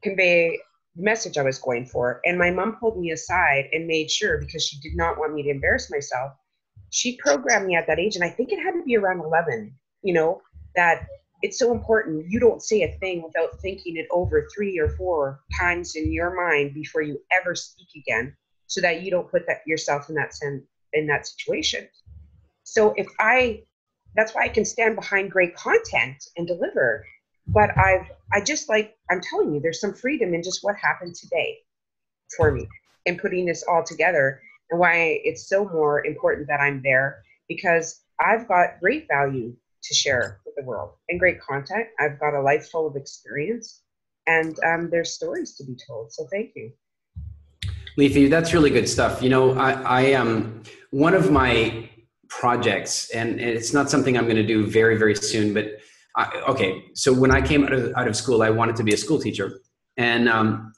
convey the message I was going for. And my mom pulled me aside and made sure, because she did not want me to embarrass myself, she programmed me at that age, and I think it had to be around 11, that it's so important you don't say a thing without thinking it over 3 or 4 times in your mind before you ever speak again, so that you don't put yourself in that situation. So that's why I can stand behind great content and deliver. But I'm telling you, there's some freedom in just what happened today for me in putting this all together, and why it's so more important that I'm there, because I've got great value to share with the world and great content. I've got a life full of experience, and there's stories to be told. So thank you. Leafy, that's really good stuff. I one of my projects, and it's not something I'm going to do very, very soon, but so when I came out of school, I wanted to be a school teacher. And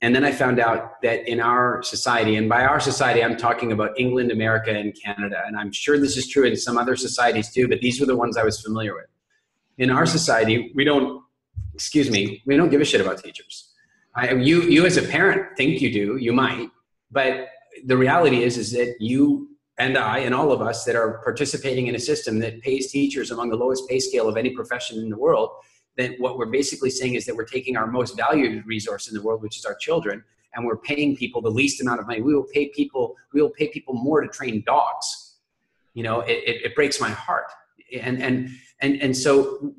then I found out that in our society, and by our society, I'm talking about England, America, and Canada. And I'm sure this is true in some other societies too, but these were the ones I was familiar with. In our society, we don't give a shit about teachers. You as a parent think you do, you might, but the reality is that you and I and all of us that are participating in a system that pays teachers among the lowest pay scale of any profession in the world, then what we're basically saying is that we're taking our most valued resource in the world, which is our children, and we're paying people the least amount of money. We will pay people more to train dogs. It breaks my heart. And so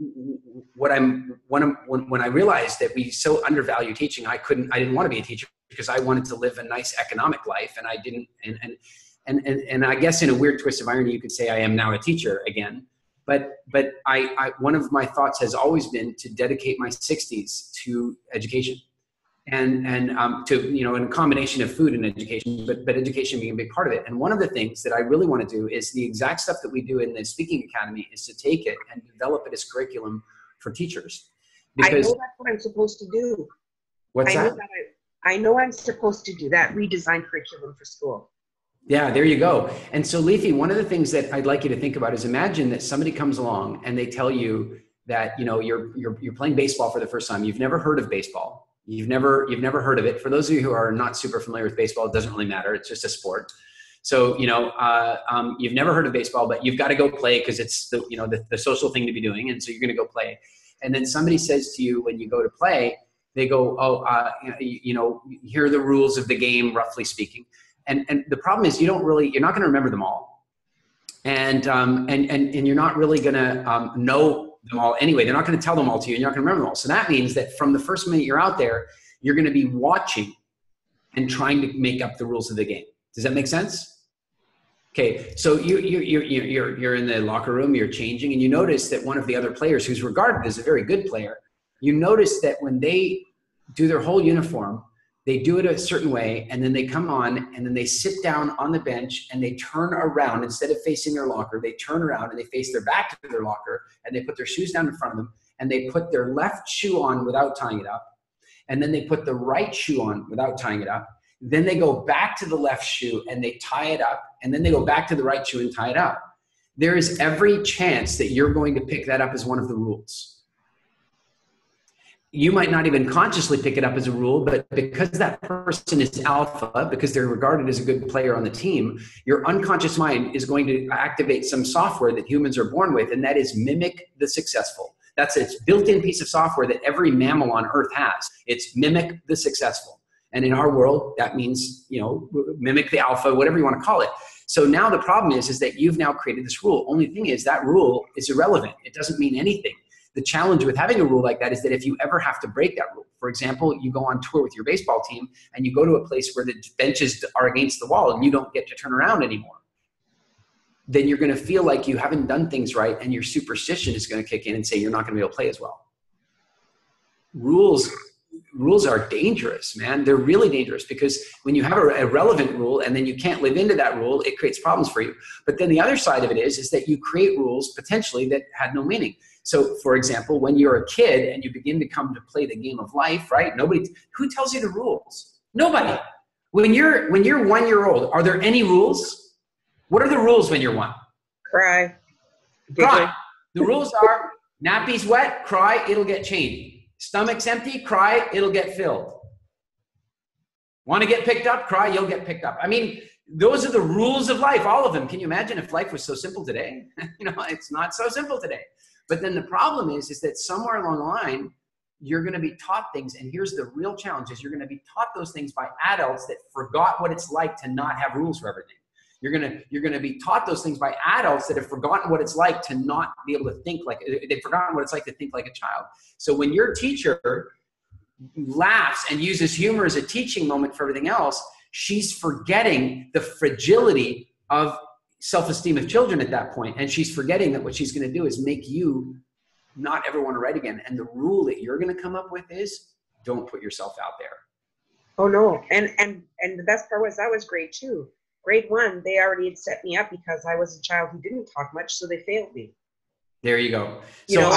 when I realized that we so undervalue teaching, I didn't want to be a teacher, because I wanted to live a nice economic life, and I didn't. And I guess in a weird twist of irony, you could say I am now a teacher again. But I one of my thoughts has always been to dedicate my 60s to education, and to in a combination of food and education, but education being a big part of it. And one of the things that I really want to do is the exact stuff that we do in the Speaking Academy, is to take it and develop it as curriculum for teachers. Because I know that's what I'm supposed to do. What's that? I know I'm supposed to do that, redesign curriculum for school. Yeah, there you go. And so, Leafy, one of the things that I'd like you to think about is, imagine that somebody comes along and they tell you that you're playing baseball for the first time. You've never heard of baseball. You've never heard of it. For those of you who are not super familiar with baseball, it doesn't really matter. It's just a sport. So you've never heard of baseball, but you've got to go play because it's the social thing to be doing, and so you're going to go play. And then somebody says to you when you go to play, they go, here are the rules of the game, roughly speaking. And the problem is you're not going to remember them all. And you're not really going to know them all anyway. They're not going to tell them all to you, and you're not going to remember them all. So that means that from the first minute you're out there, you're going to be watching and trying to make up the rules of the game. Does that make sense? Okay, so you're in the locker room, you're changing, and you notice that one of the other players, who's regarded as a very good player, you notice that when they do their whole uniform, they do it a certain way, and then they come on, and then they sit down on the bench, and they turn around. Instead of facing their locker, they turn around and they face their back to their locker, and they put their shoes down in front of them, and they put their left shoe on without tying it up, and then they put the right shoe on without tying it up. Then they go back to the left shoe and they tie it up, and then they go back to the right shoe and tie it up. There is every chance that you're going to pick that up as one of the rules. You might not even consciously pick it up as a rule, but because that person is alpha, because they're regarded as a good player on the team, your unconscious mind is going to activate some software that humans are born with, and that is mimic the successful. That's its built-in piece of software that every mammal on Earth has. It's mimic the successful. And in our world, that means, mimic the alpha, whatever you want to call it. So now the problem is that you've now created this rule. Only thing is that rule is irrelevant. It doesn't mean anything. The challenge with having a rule like that is that if you ever have to break that rule, for example, you go on tour with your baseball team and you go to a place where the benches are against the wall and you don't get to turn around anymore, then you're going to feel like you haven't done things right, and your superstition is going to kick in and say you're not going to be able to play as well. Rules are dangerous, man. They're really dangerous, because when you have a relevant rule and then you can't live into that rule, it creates problems for you. But then the other side of it is that you create rules potentially that had no meaning. So, for example, when you're a kid and you begin to come to play the game of life, right? Who tells you the rules? Nobody. When you're 1 year old, are there any rules? What are the rules when you're 1? Cry. Cry. The rules are nappy's wet, cry, it'll get changed. Stomach's empty, cry, it'll get filled. Want to get picked up? Cry, you'll get picked up. I mean, those are the rules of life, all of them. Can you imagine if life was so simple today? It's not so simple today. But then the problem is that somewhere along the line, you're going to be taught things. And here's the real challenge: is you're going to be taught those things by adults that forgot what it's like to not have rules for everything. You're going to be taught those things by adults that have forgotten what it's like to not be able to think like, they've forgotten what it's like to think like a child. So when your teacher laughs and uses humor as a teaching moment for everything else, she's forgetting the fragility of self-esteem of children at that point. And she's forgetting that what she's going to do is make you not ever want to write again. And the rule that you're going to come up with is don't put yourself out there. Oh no. And the best part was that was grade 2. Grade 1, they already had set me up because I was a child who didn't talk much, so they failed me. There you go. So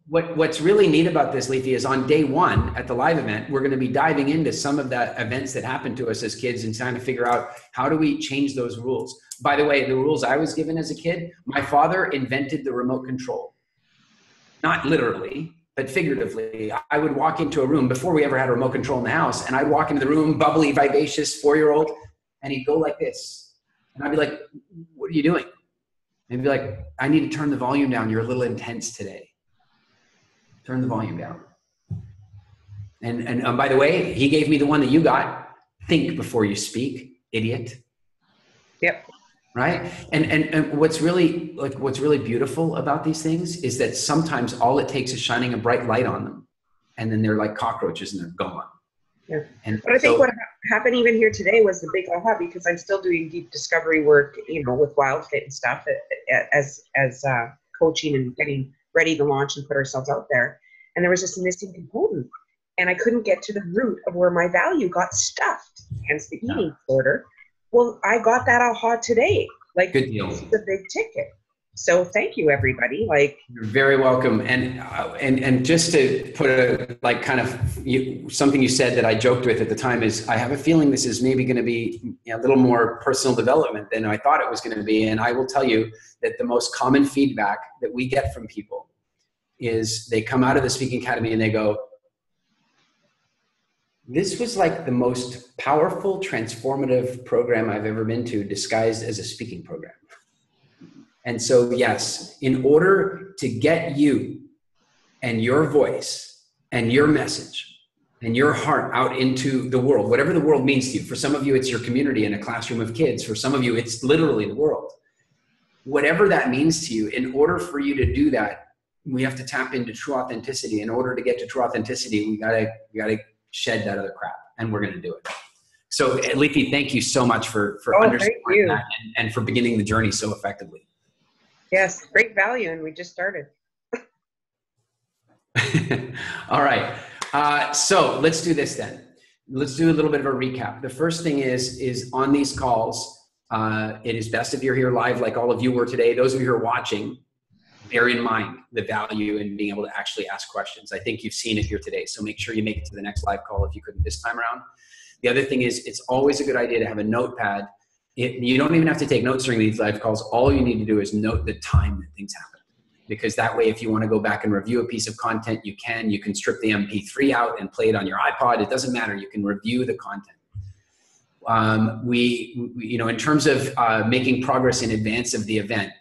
what's really neat about this, Leafy, is on day 1 at the live event, we're going to be diving into some of the events that happened to us as kids and trying to figure out how do we change those rules. By the way, the rules I was given as a kid, my father invented the remote control. Not literally, but figuratively. I would walk into a room before we ever had a remote control in the house, and I'd walk into the room, bubbly, vivacious, 4-year-old, and he'd go like this. And I'd be like, what are you doing? And he'd be like, I need to turn the volume down. You're a little intense today. Turn the volume down. And by the way, he gave me the one that you got. Think before you speak, idiot. Yep. Right? And what's really beautiful about these things is that sometimes all it takes is shining a bright light on them. And then they're like cockroaches and they're gone. Yeah. But I think what happened even here today was the big aha, because I'm still doing deep discovery work, with WildFit and stuff as coaching and getting ready to launch and put ourselves out there. And there was just a missing component. And I couldn't get to the root of where my value got stuffed, hence the eating disorder. Well, I got that aha today. Good deal. It's a big ticket. So thank you, everybody. You're very welcome. And just to put something you said that I joked with at the time is, I have a feeling this is maybe going to be a little more personal development than I thought it was going to be. And I will tell you that the most common feedback that we get from people is they come out of the Speaking Academy and they go, this was like the most powerful, transformative program I've ever been to, disguised as a speaking program. And so, yes, in order to get you and your voice and your message and your heart out into the world, whatever the world means to you, for some of you, it's your community and a classroom of kids. For some of you, it's literally the world. Whatever that means to you, in order for you to do that, we have to tap into true authenticity. In order to get to true authenticity, we gotta shed that other crap, and we're gonna do it. So, Leafy, thank you so much for understanding that and for beginning the journey so effectively. Yes, great value, and we just started. All right. So let's do this then. Let's do a little bit of a recap. The first thing is on these calls, it is best if you're here live like all of you were today. Those of you who are watching, bear in mind the value in being able to actually ask questions. I think you've seen it here today. So make sure you make it to the next live call if you couldn't this time around. The other thing is, it's always a good idea to have a notepad. You don't even have to take notes during these live calls. All you need to do is note the time that things happen. Because that way, if you want to go back and review a piece of content, you can strip the MP3 out and play it on your iPod. It doesn't matter. You can review the content. In terms of making progress in advance of the event,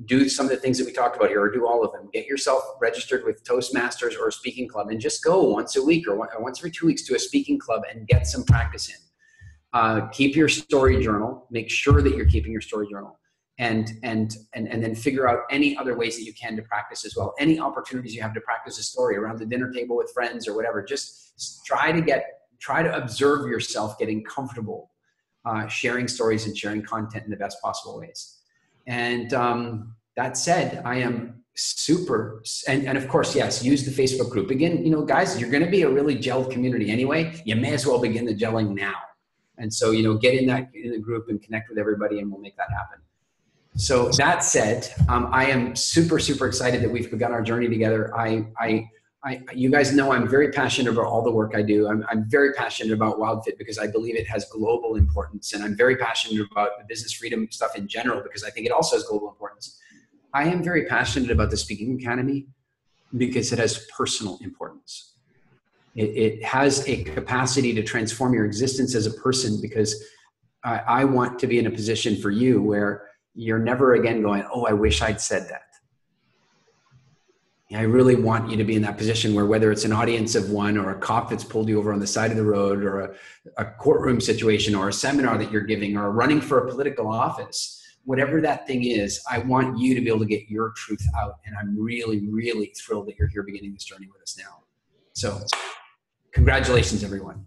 do some of the things that we talked about here, or do all of them. Get yourself registered with Toastmasters or a speaking club, and just go once a week or once every 2 weeks to a speaking club and get some practice in. Keep your story journal. Make sure that you're keeping your story journal. And then figure out any other ways that you can to practice as well. Any opportunities you have to practice a story around the dinner table with friends or whatever. Just try to observe yourself getting comfortable sharing stories and sharing content in the best possible ways. And that said, I am super, and of course, yes, use the Facebook group. Again, guys, you're going to be a really gelled community anyway. You may as well begin the gelling now. And so, get in the group and connect with everybody, and we'll make that happen. So that said, I am super, super excited that we've begun our journey together. You guys know I'm very passionate about all the work I do. I'm very passionate about WildFit because I believe it has global importance. And I'm very passionate about the business freedom stuff in general because I think it also has global importance. I am very passionate about the Speaking Academy because it has personal importance. It has a capacity to transform your existence as a person, because I want to be in a position for you where you're never again going, oh, I wish I'd said that. I really want you to be in that position where, whether it's an audience of one, or a cop that's pulled you over on the side of the road, or a courtroom situation, or a seminar that you're giving, or running for a political office, whatever that thing is, I want you to be able to get your truth out. And I'm really, really thrilled that you're here beginning this journey with us now. So congratulations, everyone.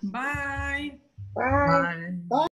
Bye. Bye. Bye.